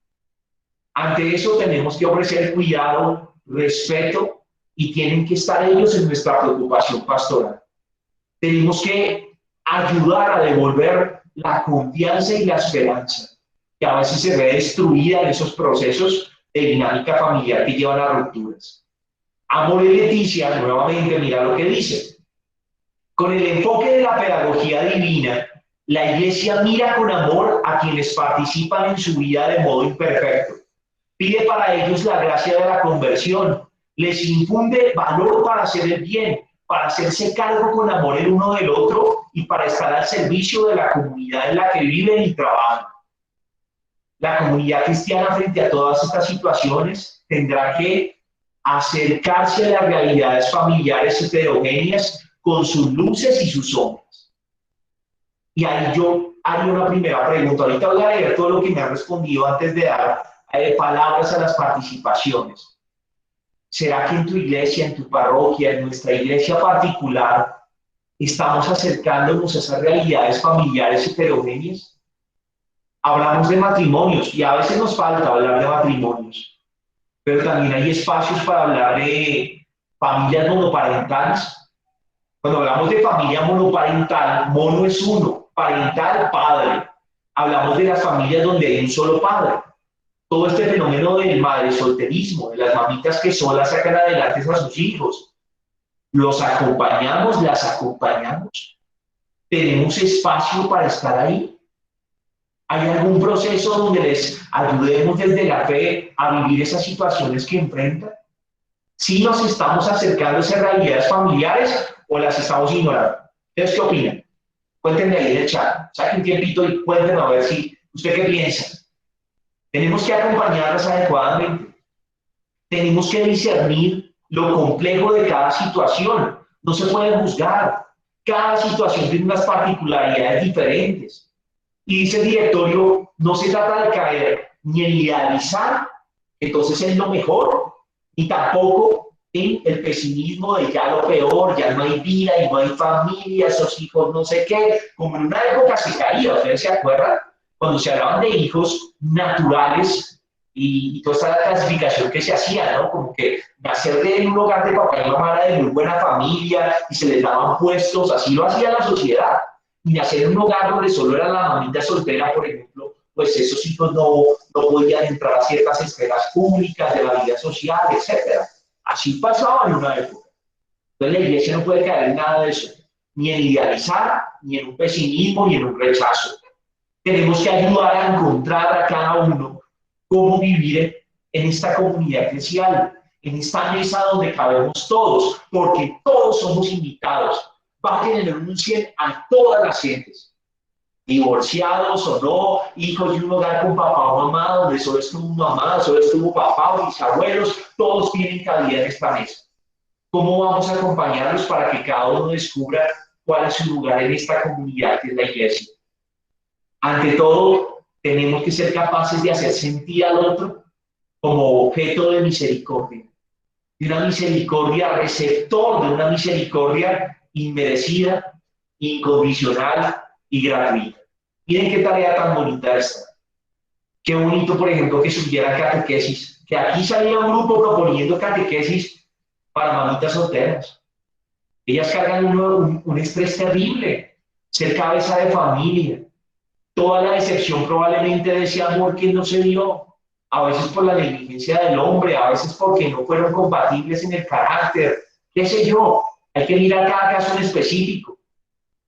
Ante eso tenemos que ofrecer cuidado, respeto y tienen que estar ellos en nuestra preocupación pastoral. Tenemos que ayudar a devolver la confianza y la esperanza, que a veces se ve destruida en esos procesos de dinámica familiar que llevan a rupturas. Amor y Leticia, nuevamente, mira lo que dice. Con el enfoque de la pedagogía divina, la Iglesia mira con amor a quienes participan en su vida de modo imperfecto. Pide para ellos la gracia de la conversión, les infunde valor para hacer el bien, para hacerse cargo con amor el uno del otro y para estar al servicio de la comunidad en la que viven y trabajan. La comunidad cristiana, frente a todas estas situaciones, tendrá que acercarse a las realidades familiares heterogéneas con sus luces y sus sombras. Y ahí yo haría una primera pregunta. Ahorita voy a leer todo lo que me han respondido antes de dar palabras a las participaciones. ¿Será que en tu iglesia, en tu parroquia, en nuestra iglesia particular, estamos acercándonos a esas realidades familiares heterogéneas? Hablamos de matrimonios y a veces nos falta hablar de matrimonios, pero también hay espacios para hablar de familias monoparentales. Cuando hablamos de familia monoparental, mono es uno, parental, padre. Hablamos de las familias donde hay un solo padre. Todo este fenómeno del madre solterismo, de las mamitas que solas sacan adelante a sus hijos. ¿Los acompañamos? ¿Las acompañamos? ¿Tenemos espacio para estar ahí? ¿Hay algún proceso donde les ayudemos desde la fe a vivir esas situaciones que enfrentan? ¿Sí nos estamos acercando a esas realidades familiares o las estamos ignorando? ¿Ustedes qué opinan? Cuéntenme ahí en el chat. Saquen un tiempito y cuéntenme a ver si usted qué piensa. Tenemos que acompañarlas adecuadamente. Tenemos que discernir lo complejo de cada situación. No se puede juzgar. Cada situación tiene unas particularidades diferentes. Y dice el directorio, no se trata de caer ni en idealizar, entonces es lo mejor, ni tampoco en el pesimismo de ya lo peor, ya no hay vida y no hay familia, esos hijos no sé qué, como en una época se caía, ¿ustedes se acuerdan? Cuando se hablaban de hijos naturales y toda esa clasificación que se hacía, ¿no? Como que nacer de un hogar de papá y mamá era de muy buena familia y se les daban puestos, así lo hacía la sociedad. Y nacer en un hogar donde solo era la mamita soltera, por ejemplo, pues esos hijos no podían entrar a ciertas esferas públicas de la vida social, etc. Así pasaba en una época. Entonces la iglesia no puede caer en nada de eso, ni en idealizar, ni en un pesimismo, ni en un rechazo. Tenemos que ayudar a encontrar a cada uno cómo vivir en esta comunidad eclesial, en esta mesa donde cabemos todos, porque todos somos invitados. Va a tener un 100 a todas las gentes, divorciados o no, hijos de un hogar con papá o mamá, donde solo estuvo mamá, solo estuvo papá o mis abuelos, todos tienen cabida en esta mesa. ¿Cómo vamos a acompañarlos para que cada uno descubra cuál es su lugar en esta comunidad que es la iglesia? Ante todo, tenemos que ser capaces de hacer sentir al otro como objeto de misericordia, de una misericordia receptor, de una misericordia inmerecida, incondicional y gratuita. Miren qué tarea tan bonita esta. Qué bonito, por ejemplo, que subiera catequesis, que aquí salía un grupo proponiendo catequesis para mamitas solteras. Ellas cargan un estrés terrible, ser cabeza de familia, toda la decepción probablemente de ese amor que no se dio, a veces por la negligencia del hombre, a veces porque no fueron compatibles en el carácter, qué sé yo. Hay que mirar cada caso en específico,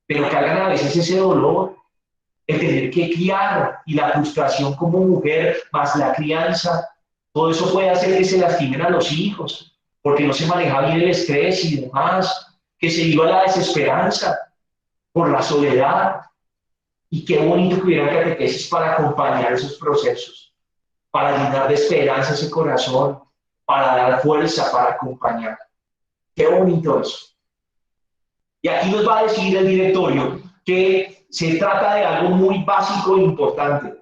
pero cargan a veces ese dolor, el tener que criar y la frustración como mujer, más la crianza, todo eso puede hacer que se lastimen a los hijos, porque no se maneja bien el estrés y demás, que se viva la desesperanza por la soledad. Y qué bonito que hubiera catequesis para acompañar esos procesos, para llenar de esperanza ese corazón, para dar fuerza, para acompañar. Qué bonito eso. Y aquí nos va a decir el directorio que se trata de algo muy básico e importante.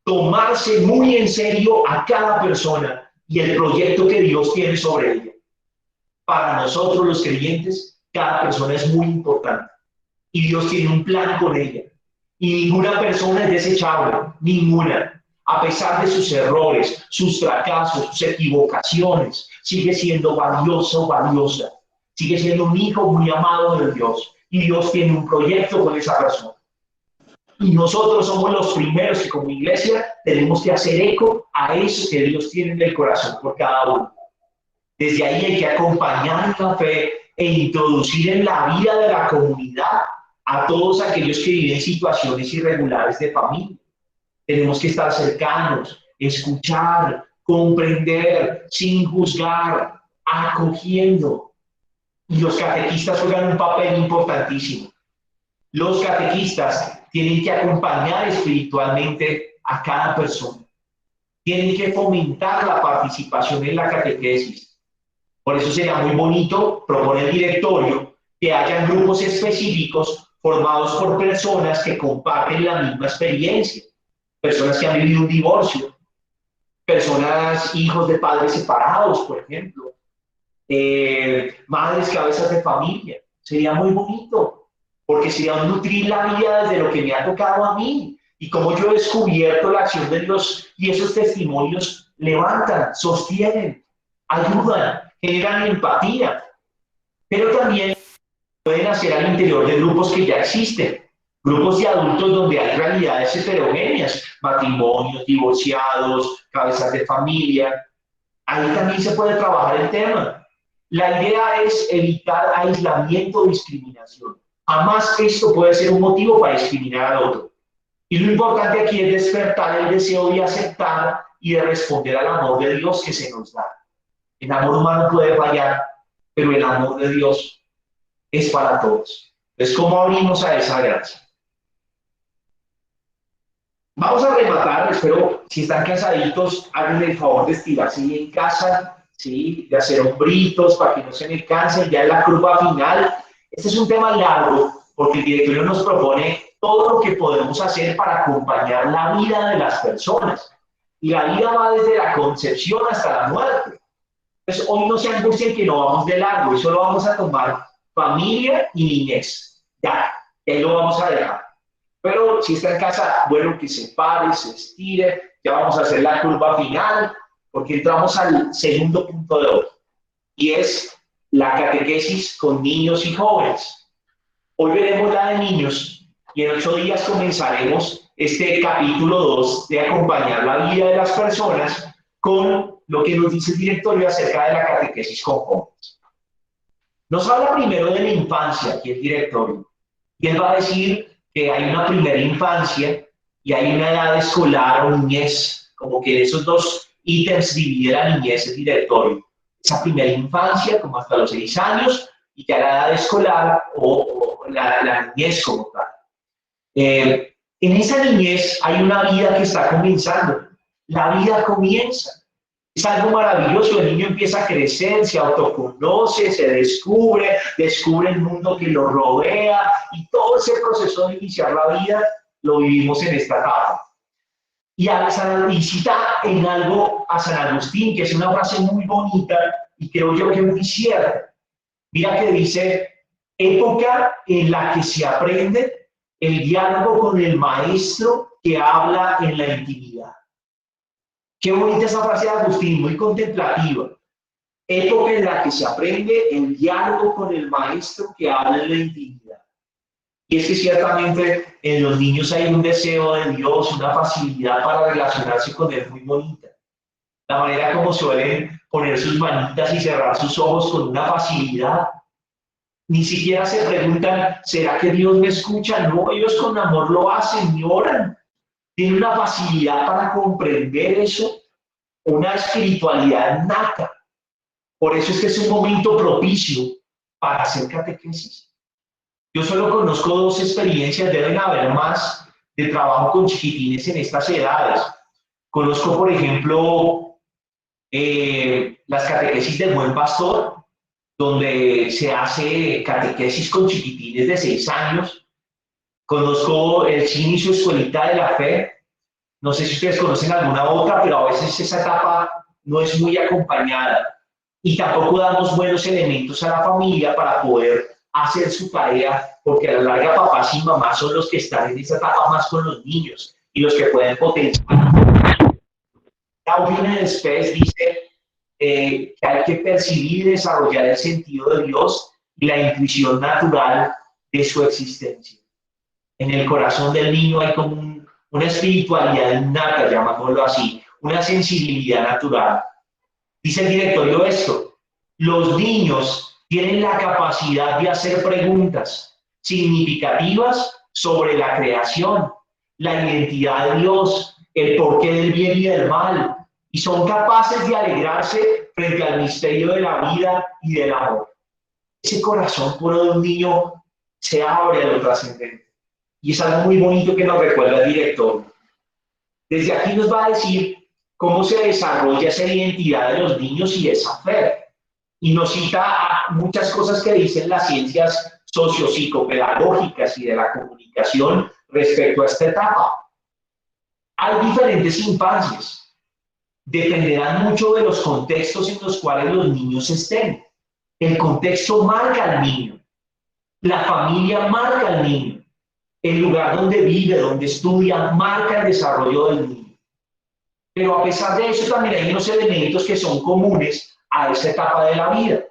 Tomarse muy en serio a cada persona y el proyecto que Dios tiene sobre ella. Para nosotros los creyentes, cada persona es muy importante. Y Dios tiene un plan con ella. Y ninguna persona es desechable, ninguna. A pesar de sus errores, sus fracasos, sus equivocaciones, sigue siendo valiosa o valiosa. Sigue siendo un hijo muy amado de Dios. Y Dios tiene un proyecto con esa persona. Y nosotros somos los primeros que como iglesia tenemos que hacer eco a eso que Dios tiene en el corazón por cada uno. Desde ahí hay que acompañar la fe e introducir en la vida de la comunidad a todos aquellos que viven situaciones irregulares de familia. Tenemos que estar cercanos, escuchar, comprender, sin juzgar, acogiendo. Y los catequistas juegan un papel importantísimo. Los catequistas tienen que acompañar espiritualmente a cada persona. Tienen que fomentar la participación en la catequesis. Por eso sería muy bonito proponer el directorio que hayan grupos específicos formados por personas que comparten la misma experiencia. Personas que han vivido un divorcio, personas, hijos de padres separados, por ejemplo, madres, cabezas de familia. Sería muy bonito, porque sería nutrir la vida desde lo que me ha tocado a mí y cómo yo he descubierto la acción de Dios, y esos testimonios levantan, sostienen, ayudan, generan empatía, pero también pueden hacer al interior de grupos que ya existen, grupos de adultos donde hay realidades heterogéneas, matrimonios, divorciados, cabezas de familia. Ahí también se puede trabajar el tema. La idea es evitar aislamiento o discriminación. Jamás esto puede ser un motivo para discriminar al otro. Y lo importante aquí es despertar el deseo de aceptar y de responder al amor de Dios que se nos da. El amor humano puede fallar, pero el amor de Dios es para todos. Entonces, ¿cómo abrimos a esa gracia? Vamos a rematar, espero, si están cansaditos, háganme el favor de estirarse en casa, ¿sí? De hacer hombritos para que no se me cansen, ya en la curva final. Este es un tema largo, porque el directorio nos propone todo lo que podemos hacer para acompañar la vida de las personas. Y la vida va desde la concepción hasta la muerte. Entonces, hoy no se angustien que no vamos de largo, y solo vamos a tomar familia y niñez. Ya, ahí lo vamos a dejar. Pero si está en casa, bueno, que se pare, se estire. Ya vamos a hacer la curva final, porque entramos al segundo punto de hoy, y es la catequesis con niños y jóvenes. Hoy veremos la de niños, y en 8 días comenzaremos este capítulo 2 de acompañar la vida de las personas con lo que nos dice el directorio acerca de la catequesis con jóvenes. Nos habla primero de la infancia, aquí el directorio, y él va a decir que hay una primera infancia y hay una edad escolar o niñez, como que esos dos ítems divide la niñez el directorio. Esa primera infancia, como hasta los 6 años, y ya la edad escolar o la niñez como tal. En esa niñez hay una vida que está comenzando. La vida comienza. Es algo maravilloso, el niño empieza a crecer, se autoconoce, se descubre el mundo que lo rodea, y todo ese proceso de iniciar la vida lo vivimos en esta etapa. Y cita en algo a San Agustín, que es una frase muy bonita y creo yo que es muy cierta. Mira que dice, época en la que se aprende el diálogo con el maestro que habla en la intimidad. Qué bonita esa frase de Agustín, muy contemplativa. Época en la que se aprende el diálogo con el maestro que habla en la intimidad. Y es que ciertamente en los niños hay un deseo de Dios, una facilidad para relacionarse con Él muy bonita. La manera como suelen poner sus manitas y cerrar sus ojos con una facilidad. Ni siquiera se preguntan, ¿será que Dios me escucha? No, ellos con amor lo hacen y oran. Tienen una facilidad para comprender eso, una espiritualidad nata. Por eso es que es un momento propicio para hacer catequesis. Yo solo conozco 2 experiencias, deben haber más, de trabajo con chiquitines en estas edades. Conozco, por ejemplo, las catequesis del Buen Pastor, donde se hace catequesis con chiquitines de 6 años. Conozco el Cine y su Escuelita de la Fe. No sé si ustedes conocen alguna otra, pero a veces esa etapa no es muy acompañada. Y tampoco damos buenos elementos a la familia para poder hacer su tarea, porque a la larga papás y mamás son los que están en esa etapa más con los niños y los que pueden potenciar. Calvin Spes dice que hay que percibir y desarrollar el sentido de Dios y la intuición natural de su existencia. En el corazón del niño hay como una espiritualidad innata, llamámoslo así, una sensibilidad natural. Dice el directorio esto: los niños tienen la capacidad de hacer preguntas significativas sobre la creación, la identidad de Dios, el porqué del bien y del mal, y son capaces de alegrarse frente al misterio de la vida y del amor. Ese corazón puro de un niño se abre a lo trascendente. Y es algo muy bonito que nos recuerda el director. Desde aquí nos va a decir cómo se desarrolla esa identidad de los niños y esa fe. Y nos cita muchas cosas que dicen las ciencias sociopsicopedagógicas y de la comunicación respecto a esta etapa. Hay diferentes infancias. Dependerán mucho de los contextos en los cuales los niños estén. El contexto marca al niño. La familia marca al niño. El lugar donde vive, donde estudia, marca el desarrollo del niño. Pero a pesar de eso, también hay unos elementos que son comunes a esa etapa de la vida.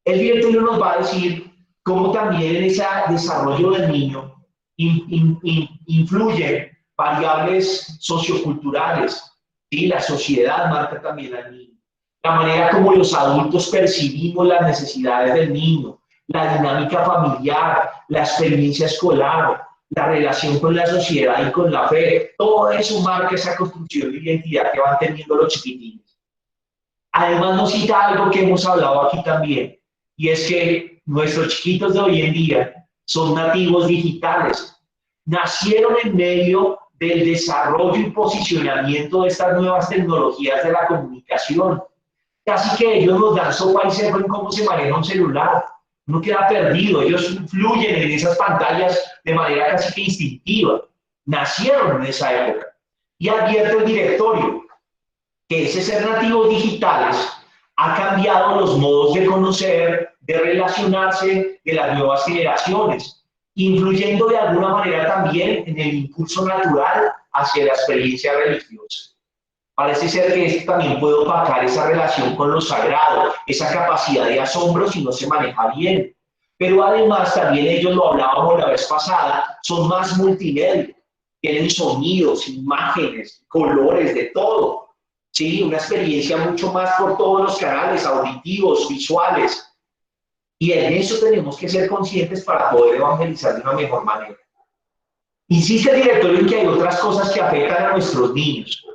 El directorio nos va a decir cómo también en ese desarrollo del niño influyen variables socioculturales. ¿Sí? La sociedad marca también al niño. La manera como los adultos percibimos las necesidades del niño, la dinámica familiar, la experiencia escolar, la relación con la sociedad y con la fe, todo eso marca esa construcción de identidad que van teniendo los chiquitines. Además nos cita algo que hemos hablado aquí también, y es que nuestros chiquitos de hoy en día son nativos digitales. Nacieron en medio del desarrollo y posicionamiento de estas nuevas tecnologías de la comunicación. Casi que ellos nos dan sopa y sepa en cómo se maneja un celular. Uno queda perdido, ellos fluyen en esas pantallas de manera casi que instintiva. Nacieron en esa época. Y advierte el directorio que ese ser nativos digitales ha cambiado los modos de conocer, de relacionarse de las nuevas generaciones, influyendo de alguna manera también en el impulso natural hacia la experiencia religiosa. Parece ser que esto también puede opacar esa relación con lo sagrado, esa capacidad de asombro si no se maneja bien. Pero además, también ellos, lo hablábamos la vez pasada, son más multimedia, tienen sonidos, imágenes, colores, de todo. ¿Sí? Una experiencia mucho más por todos los canales, auditivos, visuales. Y en eso tenemos que ser conscientes para poder evangelizar de una mejor manera. Insiste el directorio en que hay otras cosas que afectan a nuestros niños.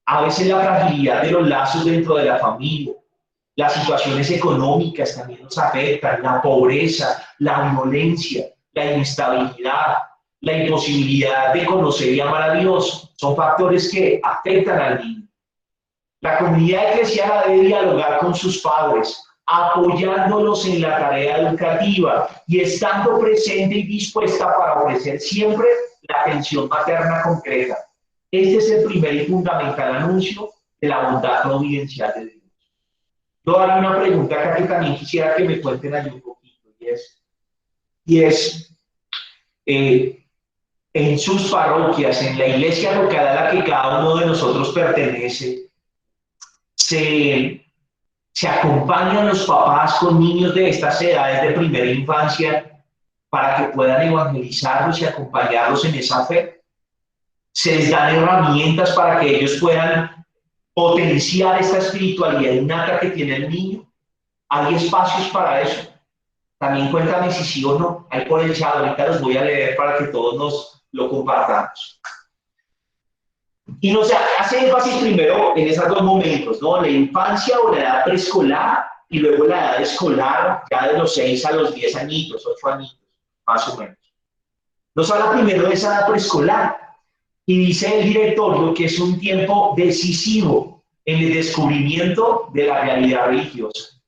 A veces la fragilidad de los lazos dentro de la familia, las situaciones económicas también nos afectan, la pobreza, la violencia, la inestabilidad, la imposibilidad de conocer y amar a Dios, son factores que afectan al niño. La comunidad eclesial debe dialogar con sus padres, apoyándolos en la tarea educativa y estando presente y dispuesta para ofrecer siempre la atención materna concreta. Este es el primer y fundamental anuncio de la bondad providencial de Dios. Yo hay una pregunta acá que también quisiera que me cuenten ahí un poquito, y es en sus parroquias, en la iglesia local a la que cada uno de nosotros pertenece, se acompañan los papás con niños de estas edades de primera infancia para que puedan evangelizarlos y acompañarlos en esa fe. Se les dan herramientas para que ellos puedan potenciar esta espiritualidad innata que tiene el niño. Hay espacios para eso. También cuéntame si sí o no. Ahí por el chat, ahorita los voy a leer para que todos nos lo compartamos. Y nos hace énfasis primero en esos dos momentos, ¿no? La infancia o la edad preescolar y luego la edad escolar, ya de los 6 a los 10 añitos, 8 añitos, más o menos. Nos habla primero de esa edad preescolar y dice el directorio que es un tiempo decisivo en el descubrimiento de la realidad religiosa.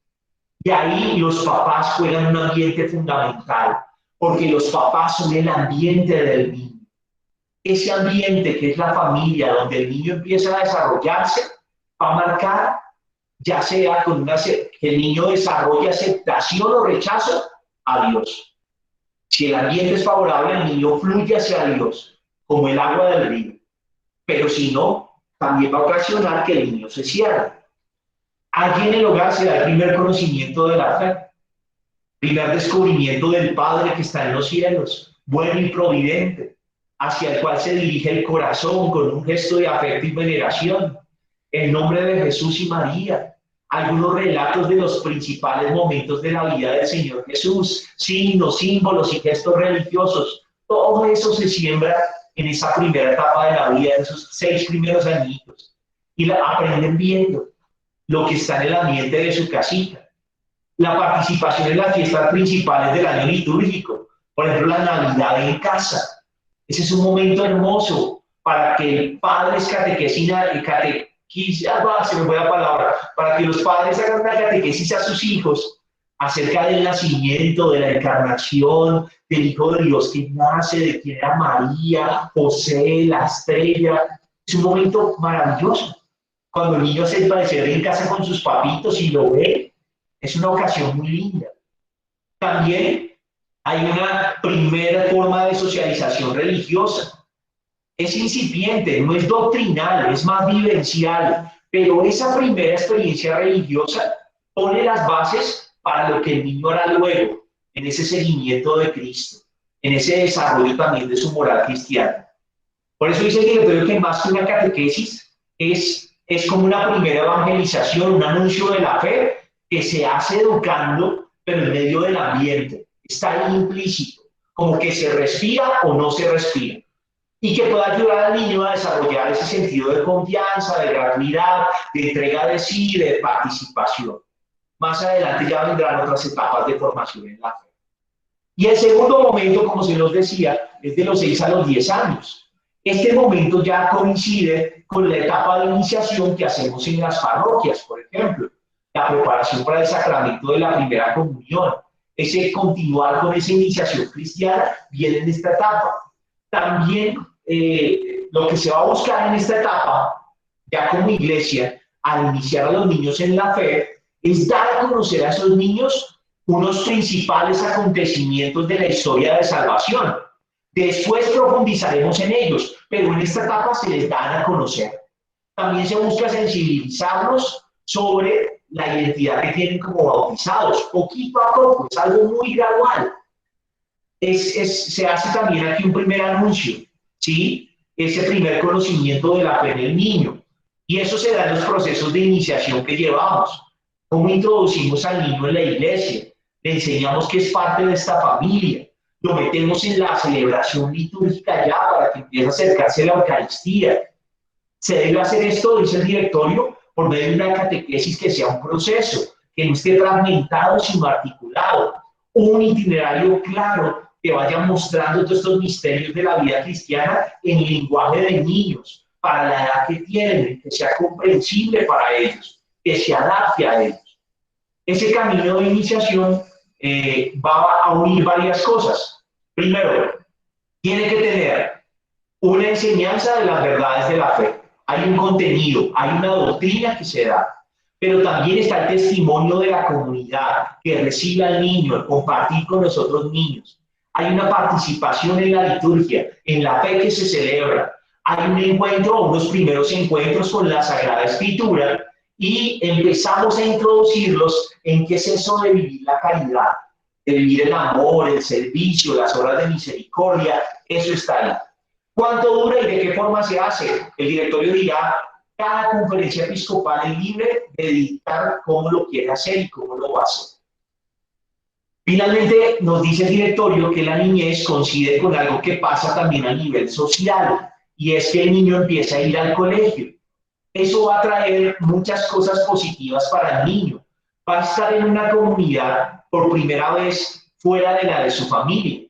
Y ahí los papás juegan un ambiente fundamental, porque los papás son el ambiente del niño. Ese ambiente que es la familia, donde el niño empieza a desarrollarse, va a marcar, ya sea con que el niño desarrolle aceptación o rechazo a Dios. Si el ambiente es favorable, el niño fluye hacia Dios, como el agua del río. Pero si no, también va a ocasionar que el niño se cierre. Allí en el hogar se da el primer conocimiento de la fe, primer descubrimiento del Padre que está en los cielos, bueno y providente, hacia el cual se dirige el corazón con un gesto de afecto y veneración. El nombre de Jesús y María, algunos relatos de los principales momentos de la vida del Señor Jesús, signos, símbolos y gestos religiosos. Todo eso se siembra en esa primera etapa de la vida, en esos 6 primeros añitos. Y aprenden viendo lo que está en el ambiente de su casita. La participación en las fiestas principales del año litúrgico, por ejemplo, la Navidad en casa. Ese es un momento hermoso para que padres se me fue la palabra, para que los padres hagan una catequesis a sus hijos acerca del nacimiento, de la encarnación, del Hijo de Dios que nace, de quién era María, José, la estrella. Es un momento maravilloso. Cuando el niño se va a en casa con sus papitos y lo ve, es una ocasión muy linda. También hay una primera forma de socialización religiosa. Es incipiente, no es doctrinal, es más vivencial, pero esa primera experiencia religiosa pone las bases para lo que el niño hará luego, en ese seguimiento de Cristo, en ese desarrollo también de su moral cristiana. Por eso dice el directorio que más que una catequesis es como una primera evangelización, un anuncio de la fe que se hace educando, pero en medio del ambiente. Está ahí implícito, como que se respira o no se respira. Y que pueda ayudar al niño a desarrollar ese sentido de confianza, de gratuidad, de entrega de sí, de participación. Más adelante ya vendrán otras etapas de formación en la fe. Y el segundo momento, como se nos decía, es de los 6 a los 10 años. Este momento ya coincide con la etapa de iniciación que hacemos en las parroquias, por ejemplo, la preparación para el sacramento de la primera comunión. Ese continuar con esa iniciación cristiana viene en esta etapa. También lo que se va a buscar en esta etapa, ya como iglesia, al iniciar a los niños en la fe, es dar a conocer a esos niños unos principales acontecimientos de la historia de salvación. Después profundizaremos en ellos, pero en esta etapa se les dan a conocer. También se busca sensibilizarlos sobre la identidad que tienen como bautizados, poquito a poco, es algo muy gradual. Se hace también aquí un primer anuncio, ¿sí? Ese primer conocimiento de la fe en el niño. Y eso se da en los procesos de iniciación que llevamos. ¿Cómo introducimos al niño en la iglesia? Le enseñamos que es parte de esta familia. Lo metemos en la celebración litúrgica ya para que empiece a acercarse a la Eucaristía. Se debe hacer esto, dice el directorio, por medio de una catequesis que sea un proceso, que no esté fragmentado sino articulado. Un itinerario claro que vaya mostrando todos estos misterios de la vida cristiana en el lenguaje de niños, para la edad que tienen, que sea comprensible para ellos, que se adapte a ellos. Ese camino de iniciación va a unir varias cosas. Primero, tiene que tener una enseñanza de las verdades de la fe. Hay un contenido, hay una doctrina que se da, pero también está el testimonio de la comunidad que recibe al niño, el compartir con los otros niños. Hay una participación en la liturgia, en la fe que se celebra. Hay un encuentro, unos primeros encuentros con la Sagrada Escritura y empezamos a introducirlos en qué es eso de vivir la caridad, de vivir el amor, el servicio, las obras de misericordia. Eso está ahí. ¿Cuánto dura y de qué forma se hace? El directorio dirá, cada conferencia episcopal es libre de dictar cómo lo quiere hacer y cómo lo va a hacer. Finalmente, nos dice el directorio que la niñez coincide con algo que pasa también a nivel social, y es que el niño empieza a ir al colegio. Eso va a traer muchas cosas positivas para el niño. Va a estar en una comunidad por primera vez fuera de la de su familia.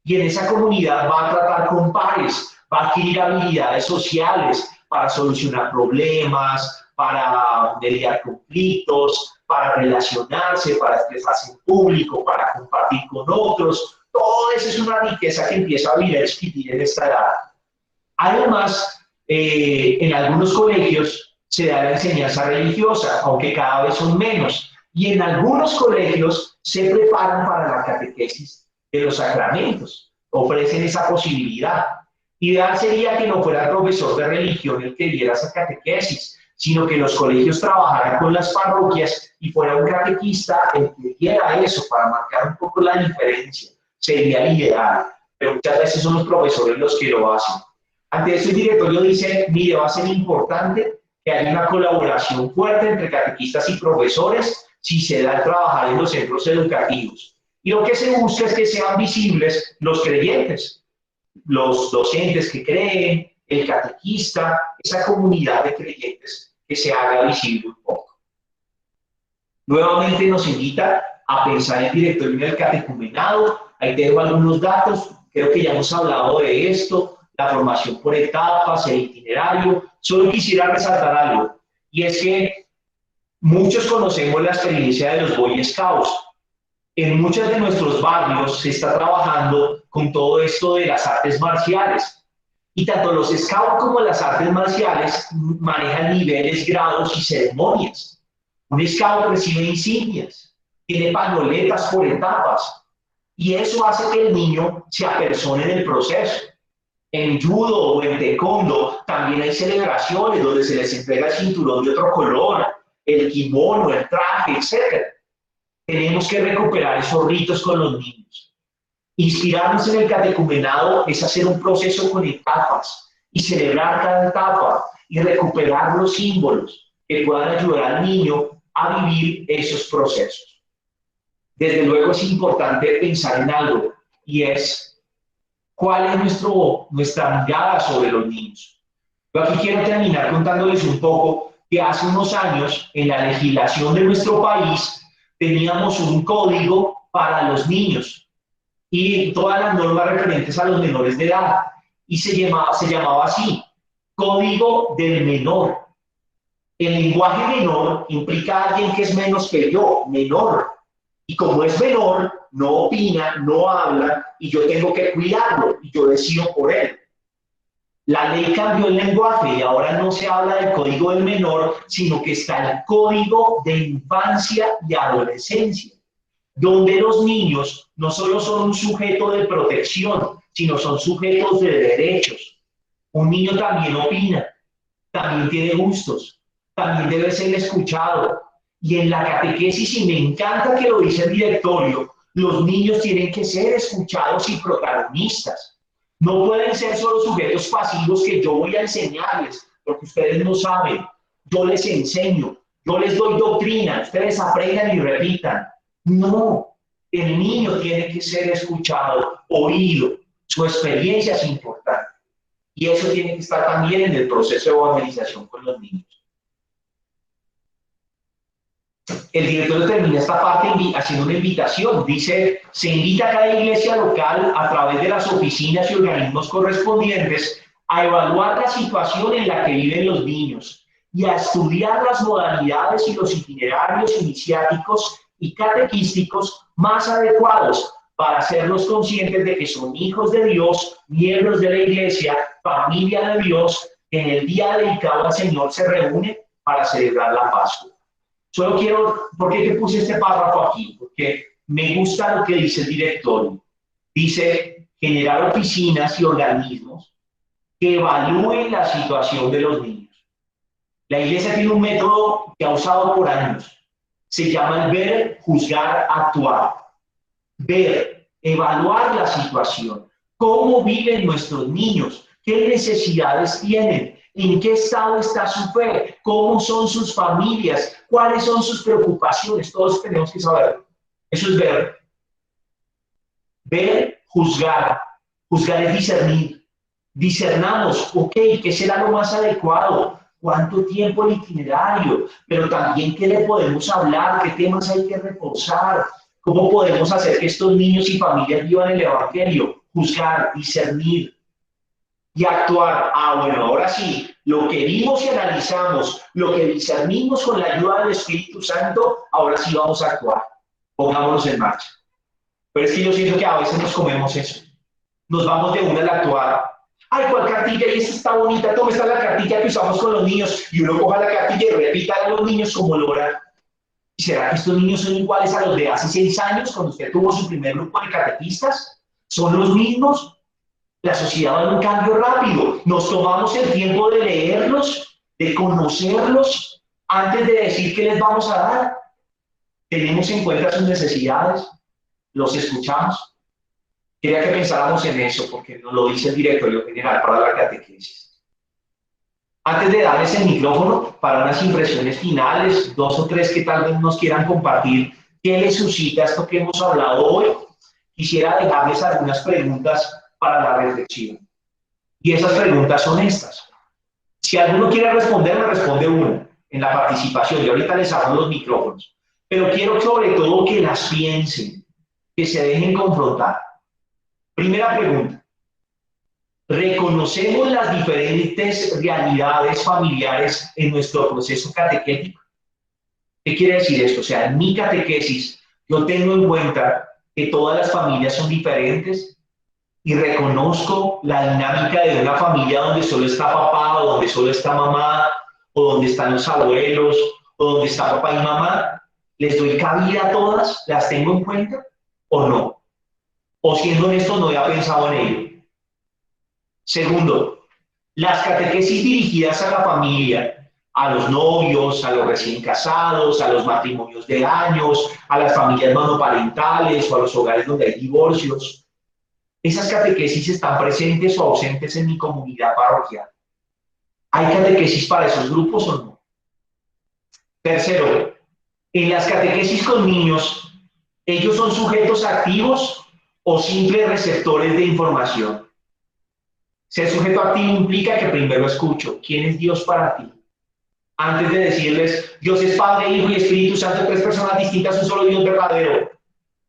Y en esa comunidad va a tratar con pares, va a adquirir habilidades sociales para solucionar problemas, para mediar conflictos, para relacionarse, para expresarse en público, para compartir con otros. Todo eso es una riqueza que empieza a vivir en esta edad. Además, en algunos colegios se da la enseñanza religiosa, aunque cada vez son menos. Y en algunos colegios se preparan para la catequesis de los sacramentos, ofrecen esa posibilidad. Ideal sería que no fuera el profesor de religión el que diera esa catequesis, sino que los colegios trabajaran con las parroquias y fuera un catequista el que diera eso para marcar un poco la diferencia. Sería el ideal. pero muchas veces son los profesores los que lo hacen. Ante eso el directorio dice, mire, va a ser importante que haya una colaboración fuerte entre catequistas y profesores si se da el trabajar en los centros educativos. Y lo que se busca es que sean visibles los creyentes, los docentes que creen, el catequista, esa comunidad de creyentes que se haga visible un poco. Nuevamente nos invita a pensar en el directorio del catecumenado. Ahí tengo algunos datos, creo que ya hemos hablado de esto, la formación por etapas, el itinerario. Solo quisiera resaltar algo, y es que muchos conocemos la experiencia de los Boy Scouts. En muchos de nuestros barrios se está trabajando con todo esto de las artes marciales. Y tanto los Scouts como las artes marciales manejan niveles, grados y ceremonias. Un Scout recibe insignias, tiene pañoletas por etapas. Y eso hace que el niño se apersone en el proceso. En judo o en taekwondo también hay celebraciones donde se les entrega el cinturón de otro color, el kimono, el traje, etc. Tenemos que recuperar esos ritos con los niños. Inspirarnos en el catecumenado es hacer un proceso con etapas y celebrar cada etapa y recuperar los símbolos que puedan ayudar al niño a vivir esos procesos. Desde luego es importante pensar en algo, y es cuál es nuestra mirada sobre los niños. Yo aquí quiero terminar contándoles un poco que hace unos años en la legislación de nuestro país teníamos un código para los niños y todas las normas referentes a los menores de edad, y se llamaba así, Código del Menor. El lenguaje menor implica a alguien que es menos que yo, menor. Y como es menor, no opina, no habla, y yo tengo que cuidarlo, y yo decido por él. La ley cambió el lenguaje y ahora no se habla del código del menor, sino que está el código de infancia y adolescencia, donde los niños no solo son un sujeto de protección, sino son sujetos de derechos. Un niño también opina, también tiene gustos, también debe ser escuchado. Y en la catequesis, y me encanta que lo dice el directorio, los niños tienen que ser escuchados y protagonistas. No pueden ser solo sujetos pasivos que yo voy a enseñarles, porque ustedes no saben. Yo les enseño, yo les doy doctrina, ustedes aprendan y repitan. No, el niño tiene que ser escuchado, oído. Su experiencia es importante. Y eso tiene que estar también en el proceso de evangelización con los niños. El director termina esta parte haciendo una invitación. Dice, se invita a cada iglesia local a través de las oficinas y organismos correspondientes a evaluar la situación en la que viven los niños y a estudiar las modalidades y los itinerarios iniciáticos y catequísticos más adecuados para hacerlos conscientes de que son hijos de Dios, miembros de la iglesia, familia de Dios, que en el día dedicado al Señor se reúne para celebrar la Pascua. Solo quiero, ¿por qué puse este párrafo aquí? Porque me gusta lo que dice el directorio. Dice, generar oficinas y organismos que evalúen la situación de los niños. La iglesia tiene un método que ha usado por años. Se llama el ver, juzgar, actuar. Ver, evaluar la situación. ¿Cómo viven nuestros niños? ¿Qué necesidades tienen? ¿En qué estado está su fe? ¿Cómo son sus familias? ¿Cuáles son sus preocupaciones? Todos tenemos que saber. Eso es ver. Ver, juzgar. Juzgar es discernir. Discernamos, ok, ¿qué será lo más adecuado? ¿Cuánto tiempo el itinerario? Pero también, ¿qué le podemos hablar? ¿Qué temas hay que reforzar? ¿Cómo podemos hacer que estos niños y familias vivan el Evangelio? Juzgar, discernir. Y actuar. Bueno, ahora sí, lo que vimos y analizamos, lo que discernimos con la ayuda del Espíritu Santo, ahora sí vamos a actuar. Pongámonos en marcha. Pero es que yo siento que a veces nos comemos eso. Nos vamos de una al actuar. Ay, ¿cuál cartilla? Y esta está bonita. ¿Cómo está la cartilla que usamos con los niños? Y uno coja la cartilla y repita a los niños como logra. ¿Y será que estos niños son iguales a los de hace 6 años, cuando usted tuvo su primer grupo de catequistas? ¿Son los mismos? La sociedad va a un cambio rápido. Nos tomamos el tiempo de leerlos, de conocerlos, antes de decir qué les vamos a dar. Tenemos en cuenta sus necesidades, los escuchamos. Quería que pensáramos en eso, porque nos lo dice el directorio general para la catequesis. Antes de darles el micrófono para unas impresiones finales, 2 o 3 que tal vez nos quieran compartir, ¿qué les suscita esto que hemos hablado hoy? Quisiera dejarles algunas preguntas para la reflexión. Y esas preguntas son estas. Si alguno quiere responder, me responde una en la participación. Y ahorita les abro los micrófonos. Pero quiero sobre todo que las piensen, que se dejen confrontar. Primera pregunta. ¿Reconocemos las diferentes realidades familiares en nuestro proceso catequético? ¿Qué quiere decir esto? O sea, en mi catequesis yo tengo en cuenta que todas las familias son diferentes y reconozco la dinámica de una familia donde solo está papá o donde solo está mamá o donde están los abuelos o donde está papá y mamá. ¿Les doy cabida a todas? ¿Las tengo en cuenta o no? O siendo honesto, no había pensado en ello. Segundo, las catequesis dirigidas a la familia, a los novios, a los recién casados, a los matrimonios de años, a las familias monoparentales o a los hogares donde hay divorcios. ¿Esas catequesis están presentes o ausentes en mi comunidad parroquial? ¿Hay catequesis para esos grupos o no? Tercero, en las catequesis con niños, ¿ellos son sujetos activos o simples receptores de información? Ser sujeto activo implica que primero escucho, ¿quién es Dios para ti? Antes de decirles, Dios es Padre, Hijo y Espíritu Santo, 3 personas distintas, un solo Dios verdadero.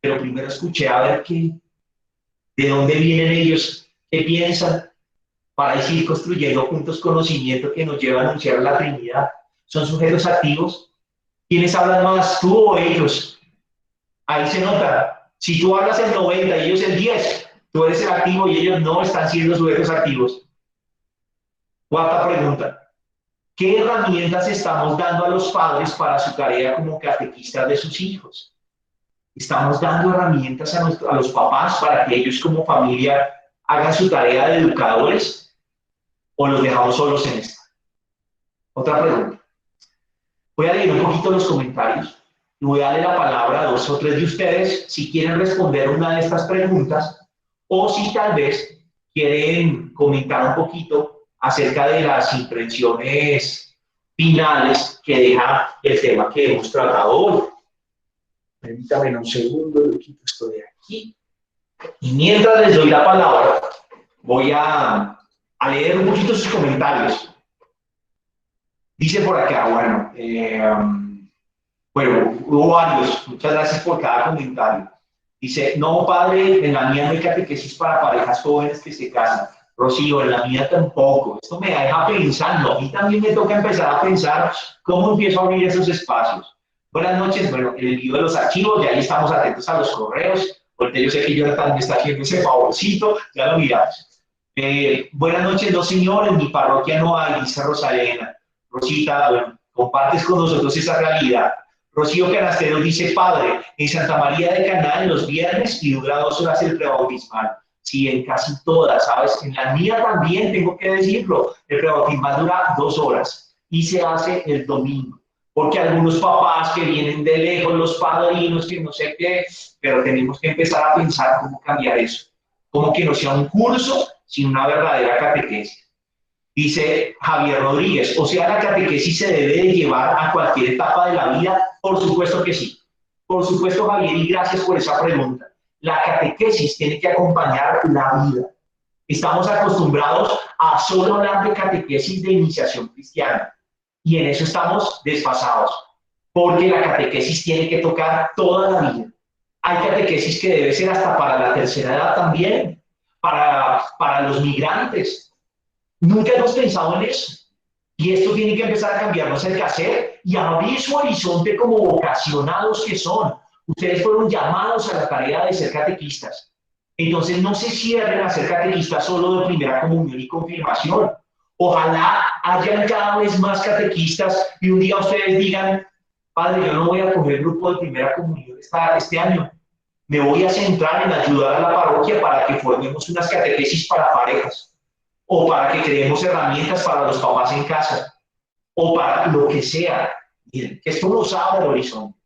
Pero primero escuché a ver de dónde vienen ellos, qué piensan, para ir construyendo juntos conocimiento que nos lleva a anunciar la Trinidad. ¿Son sujetos activos? ¿Quiénes hablan más, tú o ellos? Ahí se nota. Si tú hablas el 90 y ellos el 10, tú eres el activo y ellos no están siendo sujetos activos. Cuarta pregunta. ¿Qué herramientas estamos dando a los padres para su tarea como catequistas de sus hijos? ¿Estamos dando herramientas a los papás para que ellos como familia hagan su tarea de educadores o los dejamos solos en esta? Otra pregunta. Voy a leer un poquito los comentarios y voy a darle la palabra a 2 o 3 de ustedes si quieren responder una de estas preguntas o si tal vez quieren comentar un poquito acerca de las impresiones finales que deja el tema que hemos tratado hoy. Permítame un segundo, yo quito esto de aquí. Y mientras les doy la palabra, voy a leer un poquito sus comentarios. Dice por acá, bueno, hubo varios, muchas gracias por cada comentario. Dice, no, padre, en la mía no hay catequesis para parejas jóvenes que se casan. Rocío, en la mía tampoco. Esto me deja pensando. A mí también me toca empezar a pensar cómo empiezo a abrir esos espacios. Buenas noches, bueno, el envío de los archivos, ya ahí estamos atentos a los correos, porque yo sé que Jonathan me está haciendo ese favorcito, ya lo miramos. Buenas noches, no señor, en mi parroquia no hay, dice Rosalena. Rosita, bueno, compartes con nosotros esa realidad. Rocío Canastero dice, padre, en Santa María de Caná los viernes y dura 2 horas el prebautismal. Sí, en casi todas, ¿sabes? En la mía también, tengo que decirlo, el prebautismal dura 2 horas y se hace el domingo. Porque algunos papás que vienen de lejos, los padrinos, que no sé qué, pero tenemos que empezar a pensar cómo cambiar eso. Como que no sea un curso, sino una verdadera catequesis. Dice Javier Rodríguez, o sea, la catequesis se debe de llevar a cualquier etapa de la vida. Por supuesto que sí. Por supuesto, Javier, y gracias por esa pregunta. La catequesis tiene que acompañar la vida. Estamos acostumbrados a solo hablar de catequesis de iniciación cristiana y en eso estamos desfasados, porque la catequesis tiene que tocar toda la vida. Hay catequesis que debe ser hasta para la tercera edad también, para los migrantes. Nunca hemos pensado en eso. Y esto tiene que empezar a cambiarnos el quehacer y abrir su horizonte como vocacionados que son. Ustedes fueron llamados a la tarea de ser catequistas. Entonces no se cierren a ser catequistas solo de primera comunión y confirmación. Ojalá hayan cada vez más catequistas y un día ustedes digan, padre, yo no voy a coger grupo de primera comunión este año. Me voy a centrar en ayudar a la parroquia para que formemos unas catequesis para parejas, o para que creemos herramientas para los papás en casa, o para lo que sea. Miren, que esto nos abre el horizonte.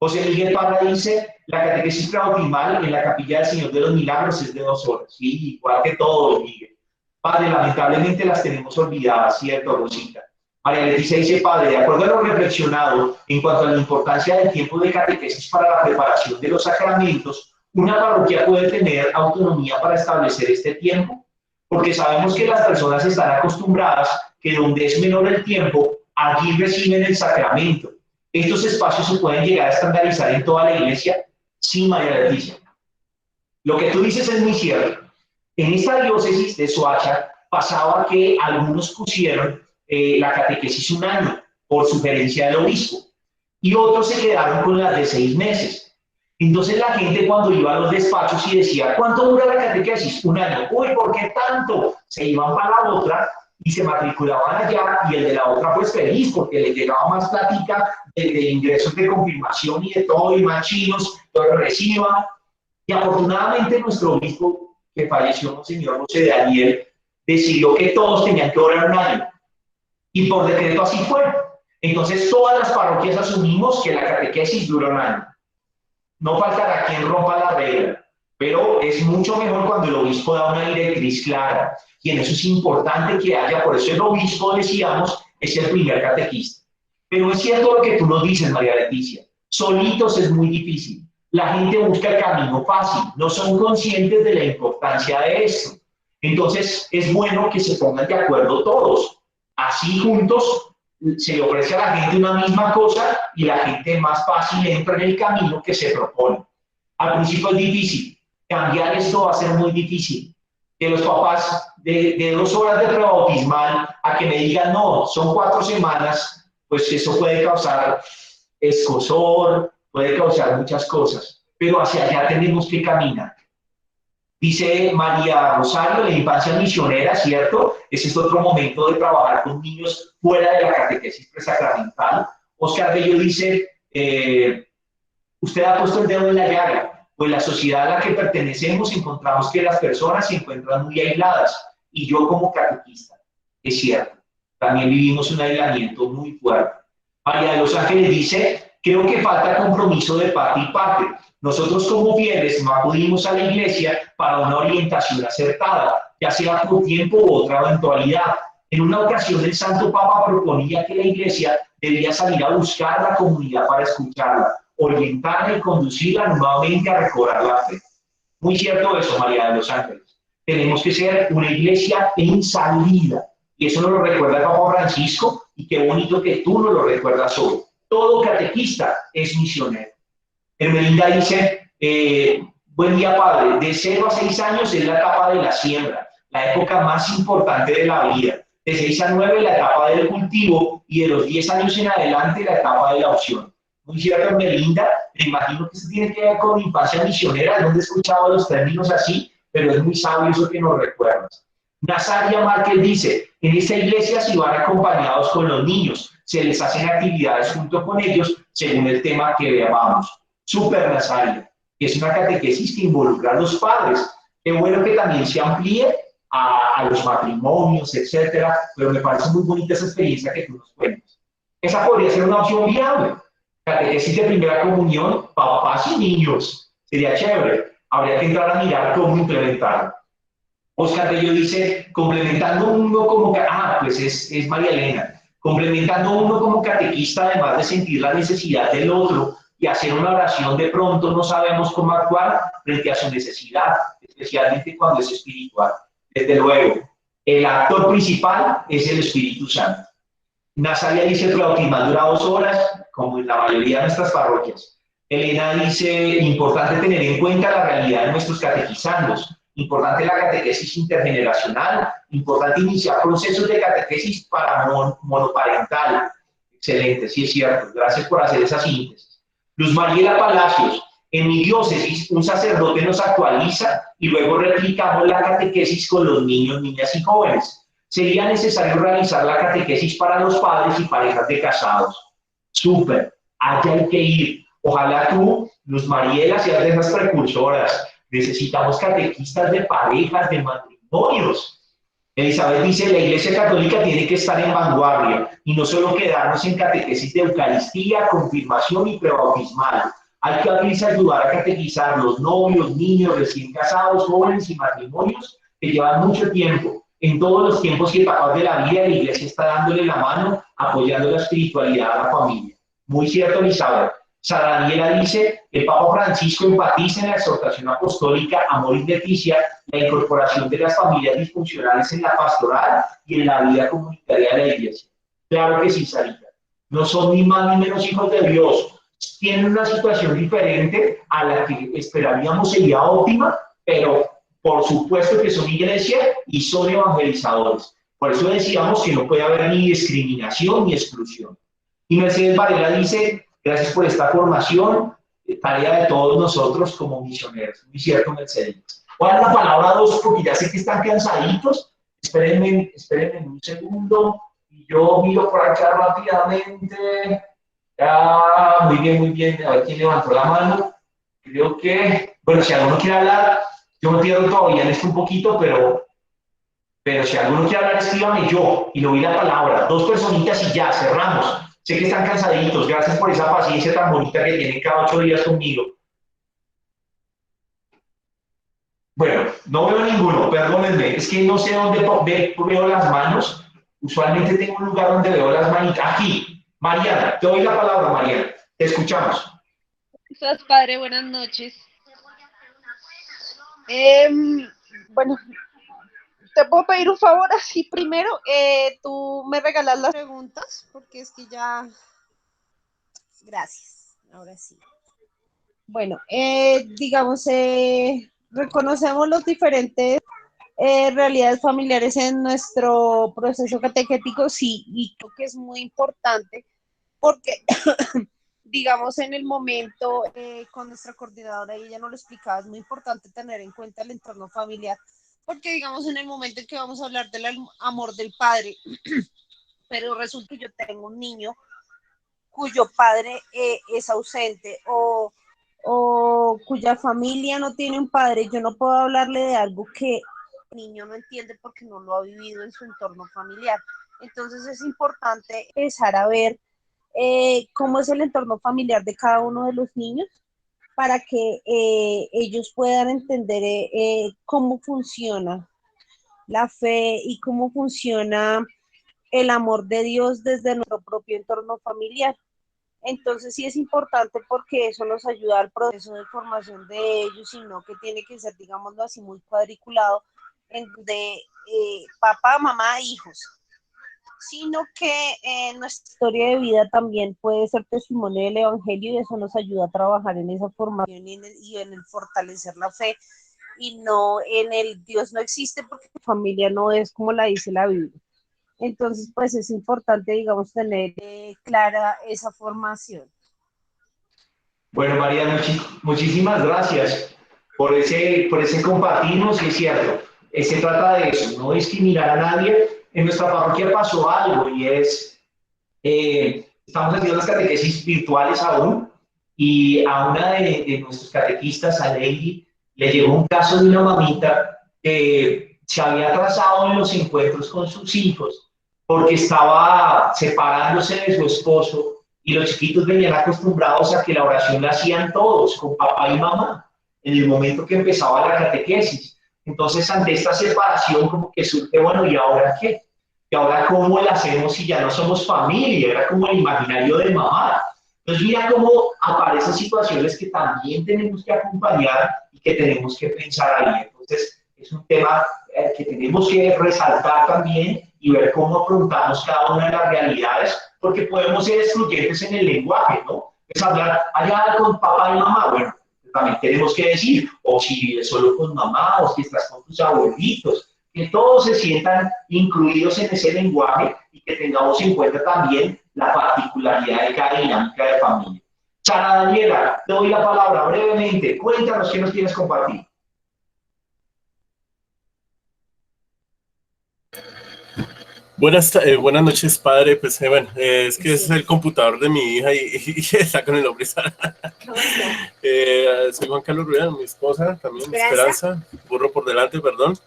José Miguel Parra dice, La catequesis bautismal en la Capilla del Señor de los Milagros es de 2 horas, ¿sí? Igual que todo, Miguel. Padre, lamentablemente las tenemos olvidadas, ¿cierto, Rosita? María Leticia dice, Padre, de acuerdo a lo reflexionado en cuanto a la importancia del tiempo de catequesis para la preparación de los sacramentos, ¿una parroquia puede tener autonomía para establecer este tiempo? Porque sabemos que las personas están acostumbradas que donde es menor el tiempo, allí reciben el sacramento. ¿Estos espacios se pueden llegar a estandarizar en toda la iglesia? Sí, María Leticia. Lo que tú dices es muy cierto. En esta diócesis de Soacha pasaba que algunos pusieron la catequesis 1 año por sugerencia del obispo y otros se quedaron con las de 6 meses. Entonces la gente cuando iba a los despachos y decía, ¿cuánto dura la catequesis? 1 año. Uy, ¿por qué tanto? Se iban para la otra y se matriculaban allá y el de la otra pues feliz porque le llegaba más plática de ingresos de confirmación y de todo y más chinos, todo lo reciba. Y afortunadamente nuestro obispo que falleció, Monseñor José Daniel, decidió que todos tenían que orar 1 año. Y por decreto así fue. Entonces todas las parroquias asumimos que la catequesis dura 1 año. No faltará quien rompa la regla, pero es mucho mejor cuando el obispo da una directriz clara. Y en eso es importante que haya, por eso el obispo, decíamos, es el primer catequista. Pero es cierto lo que tú nos dices, María Leticia. Solitos es muy difícil. La gente busca el camino fácil, no son conscientes de la importancia de esto. Entonces es bueno que se pongan de acuerdo todos. Así juntos se le ofrece a la gente una misma cosa y la gente más fácil entra en el camino que se propone. Al principio es difícil, cambiar esto va a ser muy difícil. Que los papás de 2 horas de prebautismal a que me digan no, son 4 semanas, pues eso puede causar escozor, puede causar muchas cosas, pero hacia allá tenemos que caminar. Dice María Rosario, la infancia misionera, ¿cierto? Ese es otro momento de trabajar con niños fuera de la catequesis presacramental. Oscar Bello dice, usted ha puesto el dedo en la llaga, pues la sociedad a la que pertenecemos encontramos que las personas se encuentran muy aisladas, y yo como catequista, es cierto, también vivimos un aislamiento muy fuerte. María de los Ángeles dice, creo que falta compromiso de parte y parte. Nosotros como fieles no acudimos a la iglesia para una orientación acertada, ya sea por tiempo u otra eventualidad. En una ocasión el Santo Papa proponía que la iglesia debía salir a buscar la comunidad para escucharla, orientarla y conducirla nuevamente a recobrar la fe. Muy cierto eso, María de los Ángeles. Tenemos que ser una iglesia en salida. Y eso nos lo recuerda el Papa Francisco, y qué bonito que tú nos lo recuerdas hoy. Todo catequista es misionero. Hermelinda dice, buen día, padre, de 0 a 6 años es la etapa de la siembra, la época más importante de la vida. De 6 a 9 la etapa del cultivo y de los 10 años en adelante la etapa de la opción. Muy cierto, Hermelinda, me imagino que eso tiene que ver con infancia misionera, no he escuchado los términos así, pero es muy sabio eso que nos recuerdas. Nazaria Márquez dice, en esta iglesia si van acompañados con los niños, se les hacen actividades junto con ellos según el tema que veamos. Súper Nazaria, que es una catequesis que involucra a los padres. Qué bueno que también se amplíe a los matrimonios, etcétera, pero me parece muy bonita esa experiencia que tú nos cuentas. Esa podría ser una opción viable. Catequesis de primera comunión, papás y niños. Sería chévere. Habría que entrar a mirar cómo implementarlo. Oscar Bello dice, complementando uno como... pues es María Elena. Complementando uno como catequista, además de sentir la necesidad del otro, y hacer una oración, de pronto no sabemos cómo actuar frente a su necesidad, especialmente cuando es espiritual. Desde luego, el actor principal es el Espíritu Santo. Nazaria dice, el bautismal dura 2 horas, como en la mayoría de nuestras parroquias. Elena dice, importante tener en cuenta la realidad de nuestros catequizandos, importante la catequesis intergeneracional, importante iniciar procesos de catequesis para monoparental. Excelente, sí es cierto, gracias por hacer esa síntesis. Luz Mariela Palacios, en mi diócesis un sacerdote nos actualiza y luego replicamos la catequesis con los niños, niñas y jóvenes. Sería necesario realizar la catequesis para los padres y parejas de casados. Súper, allá hay que ir. Ojalá tú, Luz Mariela, seas de esas precursoras. Necesitamos catequistas de parejas, de matrimonios. Elizabeth dice, la Iglesia Católica tiene que estar en vanguardia y no solo quedarnos en catequesis de Eucaristía, confirmación y prebautismal. Hay que abrirse a ayudar a catequizar los novios, niños, recién casados, jóvenes y matrimonios que llevan mucho tiempo. En todos los tiempos y etapas de la vida, la Iglesia está dándole la mano, apoyando la espiritualidad a la familia. Muy cierto, Elizabeth. Sara Daniela dice, el Papa Francisco enfatiza en la exhortación apostólica Amoris Laetitia la incorporación de las familias disfuncionales en la pastoral y en la vida comunitaria de la Iglesia. Claro que sí, Sarita. No son ni más ni menos hijos de Dios. Tienen una situación diferente a la que esperaríamos sería óptima, pero por supuesto que son iglesia y son evangelizadores. Por eso decíamos que no puede haber ni discriminación ni exclusión. Y Mercedes Varela dice, gracias por esta formación, tarea de todos nosotros como misioneros. Muy cierto, Mercedes. Voy a dar la palabra a dos porque ya sé que están cansaditos. Espérenme un segundo y yo miro por acá rápidamente. Muy bien, muy bien. A ver quién levantó la mano. Creo que, bueno, si alguno quiere hablar, yo me pierdo todavía en esto un poquito, pero si alguno quiere hablar, escríbame yo y le doy la palabra. Dos personitas y ya, cerramos. Sé que están cansaditos. Gracias por esa paciencia tan bonita que tienen cada 8 días conmigo. Bueno, no veo ninguno, perdónenme. Es que no sé dónde veo las manos. Usualmente tengo un lugar donde veo las manitas. Aquí, Mariana, te doy la palabra, Mariana. Te escuchamos. ¿Estás, padre? Buenas noches. Bueno, te puedo pedir un favor así primero. Tú me regalas las preguntas porque es que ya. Gracias. Ahora sí. Bueno, digamos, reconocemos los diferentes realidades familiares en nuestro proceso catequético, sí, y creo que es muy importante porque digamos, en el momento con nuestra coordinadora, y ella nos lo explicaba, es muy importante tener en cuenta el entorno familiar, porque digamos, en el momento en que vamos a hablar del amor del padre, pero resulta que yo tengo un niño cuyo padre es ausente o cuya familia no tiene un padre, yo no puedo hablarle de algo que el niño no entiende porque no lo ha vivido en su entorno familiar. Entonces es importante empezar a ver cómo es el entorno familiar de cada uno de los niños para que ellos puedan entender cómo funciona la fe y cómo funciona el amor de Dios desde nuestro propio entorno familiar. Entonces sí es importante porque eso nos ayuda al proceso de formación de ellos, sino que tiene que ser, digámoslo así, muy cuadriculado, en donde papá, mamá, hijos, sino que nuestra historia de vida también puede ser testimonio del Evangelio y eso nos ayuda a trabajar en esa formación y en el fortalecer la fe y no en el Dios no existe porque tu familia no es como la dice la Biblia. Entonces, pues es importante, digamos, tener clara esa formación. Bueno, María, muchísimas gracias por ese compartirnos, y es cierto, se trata de eso, no discriminar a nadie. En nuestra parroquia pasó algo y es, estamos haciendo las catequesis virtuales aún, y a una de nuestros catequistas, a Lady, le llegó un caso de una mamita que se había atrasado en los encuentros con sus hijos porque estaba separándose de su esposo y los chiquitos venían acostumbrados a que la oración la hacían todos, con papá y mamá, en el momento que empezaba la catequesis. Entonces, ante esta separación, como que surge, bueno, ¿y ahora qué? ¿Y ahora cómo la hacemos si ya no somos familia? Era como el imaginario de mamá. Entonces, mira cómo aparecen situaciones que también tenemos que acompañar y que tenemos que pensar ahí. Entonces, es un tema que tenemos que resaltar también y ver cómo afrontamos cada una de las realidades, porque podemos ser excluyentes en el lenguaje, ¿no? Es hablar allá con papá y mamá, bueno, también tenemos que decir, o si vives solo con mamá, o si estás con tus abuelitos, que todos se sientan incluidos en ese lenguaje y que tengamos en cuenta también la particularidad de cada dinámica de familia. Sara Daniela, te doy la palabra brevemente. Cuéntanos qué nos tienes que compartir. Buenas noches, padre. Pues bueno, es que es el computador de mi hija y está con el nombre Sara. Soy Juan Carlos Rueda, mi esposa, también Esperanza, burro por delante, perdón.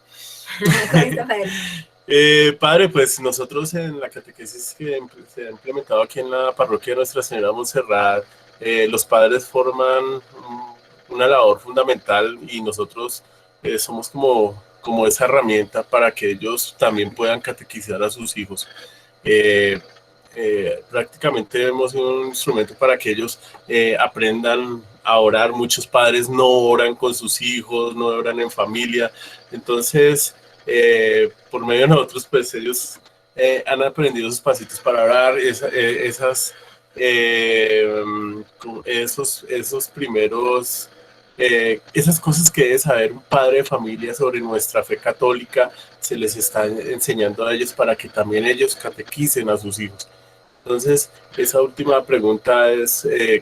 Padre, pues nosotros en la catequesis que se ha implementado aquí en la parroquia de Nuestra Señora de Montserrat, los padres forman una labor fundamental y nosotros somos como esa herramienta para que ellos también puedan catequizar a sus hijos. Prácticamente hemos sido un instrumento para que ellos aprendan a orar. Muchos padres no oran con sus hijos, no oran en familia, entonces por medio de nosotros pues ellos han aprendido esos pasitos para orar, esos primeros esas cosas que debe saber un padre de familia sobre nuestra fe católica, se les está enseñando a ellos para que también ellos catequicen a sus hijos. Entonces, esa última pregunta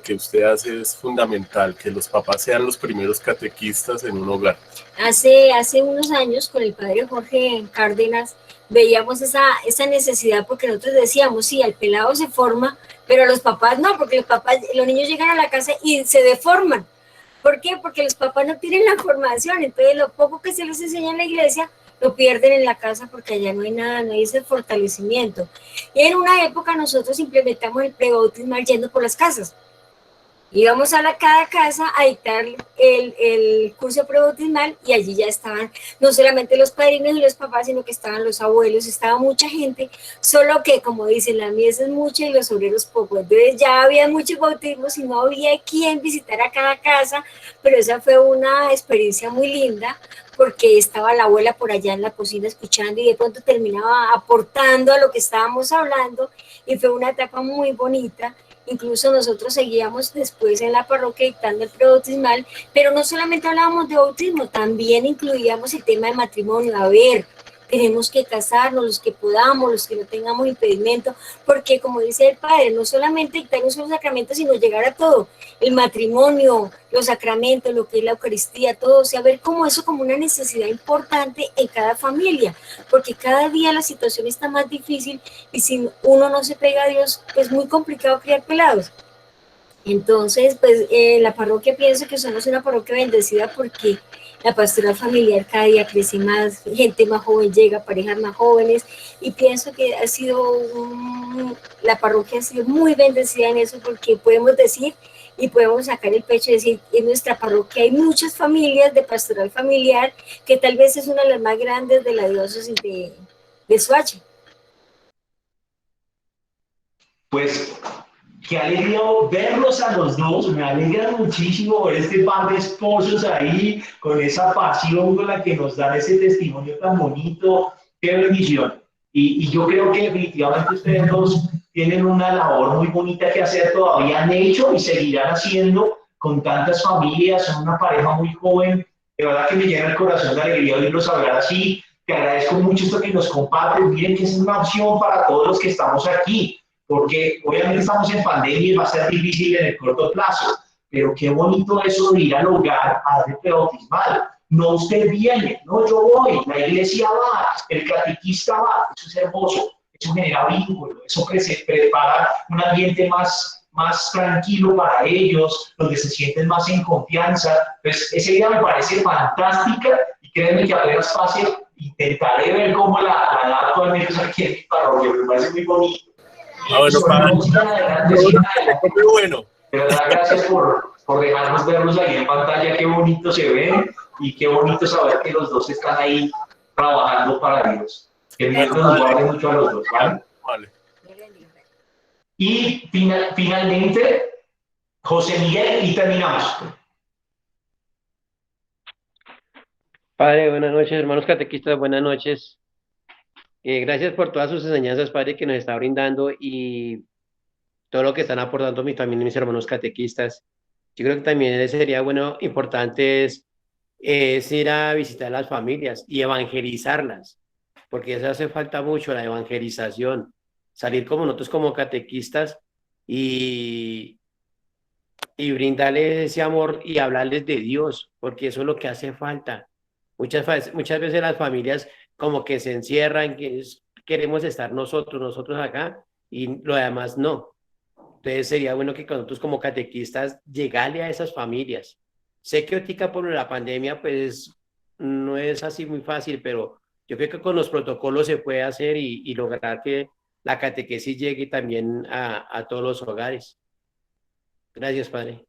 que usted hace es fundamental, que los papás sean los primeros catequistas en un hogar. Hace unos años, con el padre Jorge Cárdenas, veíamos esa necesidad, porque nosotros decíamos, sí, al pelado se forma, pero a los papás no, porque los niños llegan a la casa y se deforman. ¿Por qué? Porque los papás no tienen la formación, entonces lo poco que se les enseña en la iglesia lo pierden en la casa porque allá no hay nada, no hay ese fortalecimiento. Y en una época nosotros implementamos el prebautismal yendo por las casas. Íbamos a cada casa a dictar el curso prebautismal y allí ya estaban no solamente los padrinos y los papás, sino que estaban los abuelos, estaba mucha gente, solo que, como dicen, la mies es mucha y los obreros pocos. Entonces ya había muchos bautismos y no había quien visitara cada casa, pero esa fue una experiencia muy linda porque estaba la abuela por allá en la cocina escuchando y de pronto terminaba aportando a lo que estábamos hablando y fue una etapa muy bonita. Incluso nosotros seguíamos después en la parroquia dictando el prebautismal, pero no solamente hablábamos de bautismo, también incluíamos el tema del matrimonio. A ver, tenemos que casarnos, los que podamos, los que no tengamos impedimento, porque como dice el padre, no solamente dictar un solo sacramento, sino llegar a todo, el matrimonio, los sacramentos, lo que es la Eucaristía, todo, o sea, ver como eso como una necesidad importante en cada familia, porque cada día la situación está más difícil y si uno no se pega a Dios, es muy complicado criar pelados. Entonces, pues la parroquia, pienso que somos una parroquia bendecida porque la pastoral familiar cada día crece más, gente más joven llega, parejas más jóvenes, y pienso que la parroquia ha sido muy bendecida en eso porque podemos decir y podemos sacar el pecho y decir, en nuestra parroquia hay muchas familias de pastoral familiar, que tal vez es una de las más grandes de la diócesis de Soacha. Pues qué alegría verlos a los dos, me alegra muchísimo ver este par de esposos ahí, con esa pasión con la que nos dan ese testimonio tan bonito, qué bendición. Y yo creo que definitivamente ustedes dos tienen una labor muy bonita que hacer, todavía han hecho y seguirán haciendo con tantas familias, son una pareja muy joven, de verdad que me llena el corazón de alegría oírlos hablar así, te agradezco mucho esto que nos comparten, miren que es una opción para todos los que estamos aquí, porque obviamente estamos en pandemia y va a ser difícil en el corto plazo, pero qué bonito eso de ir al hogar a hacer bautismal. No usted viene, no yo voy, la iglesia va, el catequista va, eso es hermoso, eso genera vínculo, eso prepara un ambiente más tranquilo para ellos, donde se sienten más en confianza. Pues esa idea me parece fantástica y créanme que apenas pase, intentaré ver cómo la adapto al menos aquí en mi parroquia, me parece muy bonito. Bueno, muy bueno. De verdad, gracias por dejarnos verlos ahí en pantalla, qué bonito se ven y qué bonito saber que los dos están ahí trabajando para Dios. Que Dios nos guarde mucho a los dos, ¿vale? Vale. Y finalmente, José Miguel, y terminamos. Padre, buenas noches, hermanos catequistas, buenas noches. Gracias por todas sus enseñanzas, Padre, que nos está brindando y todo lo que están aportando también mis hermanos catequistas. Yo creo que también sería bueno, importante es ir a visitar las familias y evangelizarlas, porque eso hace falta mucho, la evangelización, salir como nosotros como catequistas y brindarles ese amor y hablarles de Dios, porque eso es lo que hace falta. Muchas veces las familias como que se encierran, queremos estar nosotros acá, y lo demás no. Entonces sería bueno que nosotros como catequistas llegarle a esas familias. Sé que ahorita por la pandemia pues no es así muy fácil, pero yo creo que con los protocolos se puede hacer y lograr que la catequesis llegue también a todos los hogares. Gracias, Padre.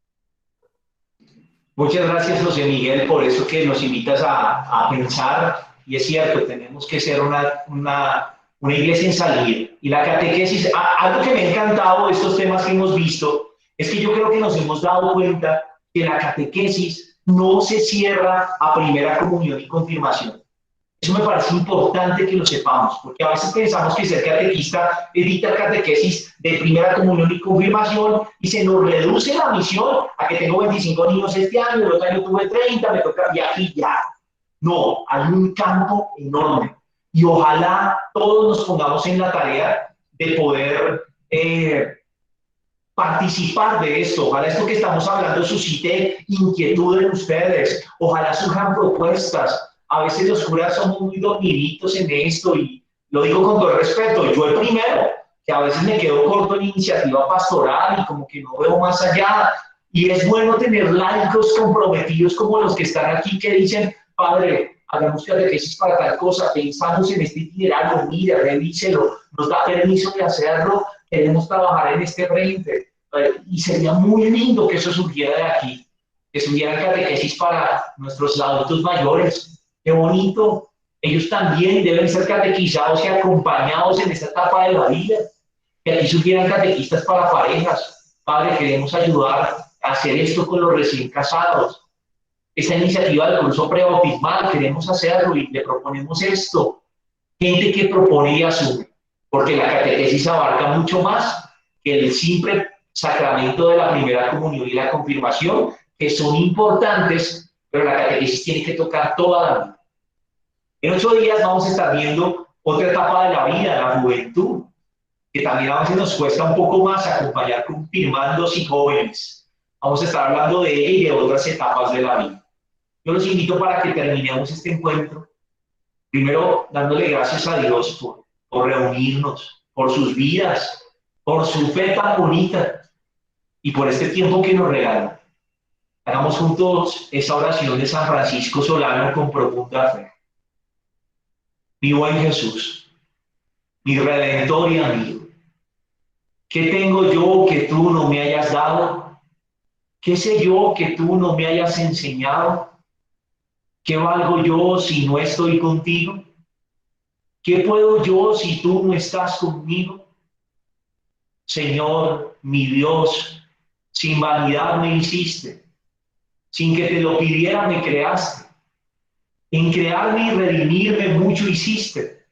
Muchas gracias, José Miguel, por eso que nos invitas a pensar. Y es cierto, tenemos que ser una iglesia en salida. Y la catequesis, algo que me ha encantado de estos temas que hemos visto, es que yo creo que nos hemos dado cuenta que la catequesis no se cierra a primera comunión y confirmación. Eso me parece importante que lo sepamos, porque a veces pensamos que ser catequista es dictar catequesis de primera comunión y confirmación y se nos reduce la misión a que tengo 25 niños este año, el otro año tuve 30, me toca y aquí ya. No, hay un campo enorme y ojalá todos nos pongamos en la tarea de poder participar de esto. Ojalá esto que estamos hablando suscite inquietud en ustedes, ojalá surjan propuestas. A veces los curas somos muy dormiditos en esto y lo digo con todo el respeto. Yo el primero, que a veces me quedo corto en iniciativa pastoral y como que no veo más allá. Y es bueno tener laicos comprometidos como los que están aquí que dicen, Padre, hagamos catequesis para tal cosa, pensamos en este itinerario, mire, revíselo, nos da permiso de hacerlo, queremos trabajar en este frente. Y sería muy lindo que eso surgiera de aquí, que surgiera catequesis para nuestros adultos mayores. Qué bonito. Ellos también deben ser catequizados y acompañados en esta etapa de la vida. Que aquí surgieran catequistas para parejas. Padre, queremos ayudar a hacer esto con los recién casados. Esta iniciativa del curso prebautismal, queremos hacerlo y le proponemos esto. Gente que propone y asume, porque la catequesis abarca mucho más que el simple sacramento de la primera comunión y la confirmación, que son importantes, pero la catequesis tiene que tocar toda la vida. En 8 días vamos a estar viendo otra etapa de la vida, la juventud, que también a veces nos cuesta un poco más acompañar confirmandos y jóvenes. Vamos a estar hablando de ella y de otras etapas de la vida. Yo los invito para que terminemos este encuentro, primero dándole gracias a Dios por reunirnos, por sus vidas, por su fe tan bonita y por este tiempo que nos regala. Hagamos juntos esa oración de San Francisco Solano con profunda fe. Mi buen Jesús, mi Redentor y amigo, ¿qué tengo yo que tú no me hayas dado? ¿Qué sé yo que tú no me hayas enseñado? ¿Qué valgo yo si no estoy contigo? ¿Qué puedo yo si tú no estás conmigo? Señor, mi Dios, sin vanidad me hiciste, sin que te lo pidiera me creaste. En crearme y redimirme mucho hiciste,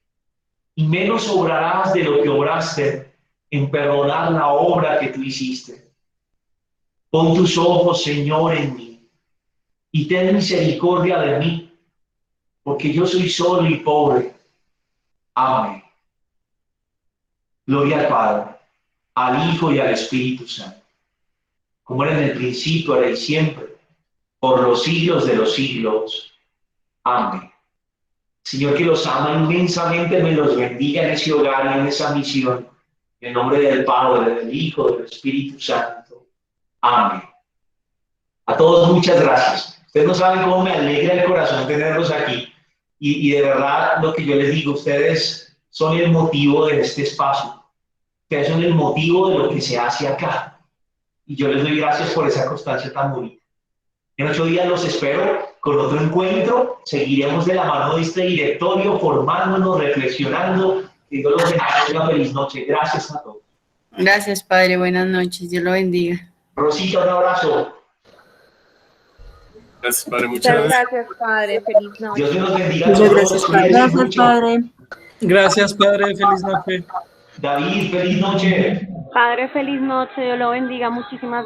y menos obrarás de lo que obraste en perdonar la obra que tú hiciste. Pon tus ojos, Señor, en mí, y ten misericordia de mí, porque yo soy solo y pobre. Amén. Gloria al Padre, al Hijo y al Espíritu Santo, como era en el principio, ahora y siempre, por los siglos de los siglos. Amén. Señor, que los ama inmensamente, me los bendiga en ese hogar y en esa misión. En el nombre del Padre, del Hijo, del Espíritu Santo. Amén. A todos muchas gracias. Ustedes no saben cómo me alegra el corazón tenerlos aquí. Y de verdad, lo que yo les digo, ustedes son el motivo de este espacio. Ustedes son el motivo de lo que se hace acá. Y yo les doy gracias por esa constancia tan bonita. En 8 días los espero con otro encuentro. Seguiremos de la mano de este directorio, formándonos, reflexionando. Que Dios los bendiga. Una feliz noche. Gracias a todos. Gracias, Padre. Buenas noches. Dios lo bendiga. Rosita, un abrazo. Gracias, Padre. Muchas Gracias, Padre. Feliz noche. Dios nos bendiga. Muchas gracias, Padre. Gracias, Padre. Gracias, Padre. Feliz noche. David, feliz noche. Padre, feliz noche. Dios lo bendiga. Muchísimas gracias.